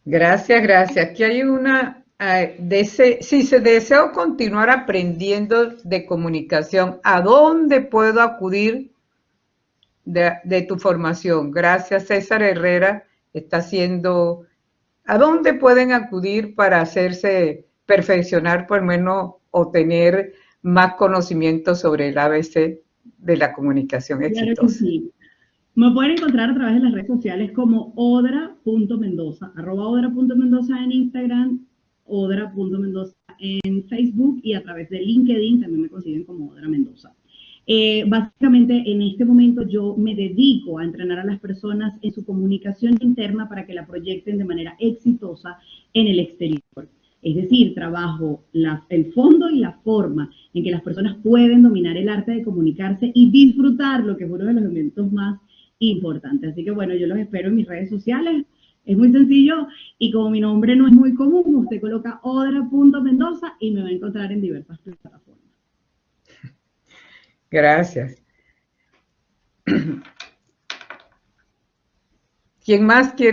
Gracias, gracias. Aquí hay una, si se desea continuar aprendiendo de comunicación, ¿a dónde puedo acudir de tu formación? Gracias, César Herrera está haciendo, ¿a dónde pueden acudir para hacerse perfeccionar, por lo menos, o tener más conocimiento sobre el ABC de la comunicación exitosa? Claro que sí. Me pueden encontrar a través de las redes sociales como odra.mendoza, @odra.mendoza en Instagram, odra.mendoza en Facebook, y a través de LinkedIn también me consiguen como Odra Mendoza. Básicamente, en este momento yo me dedico a entrenar a las personas en su comunicación interna para que la proyecten de manera exitosa en el exterior. Es decir, trabajo el fondo y la forma en que las personas pueden dominar el arte de comunicarse y disfrutar, lo que es uno de los elementos más importante. Así que bueno, yo los espero en mis redes sociales. Es muy sencillo, y como mi nombre no es muy común, usted coloca odra.mendoza y me va a encontrar en diversas plataformas. Gracias. ¿Quién más quiere?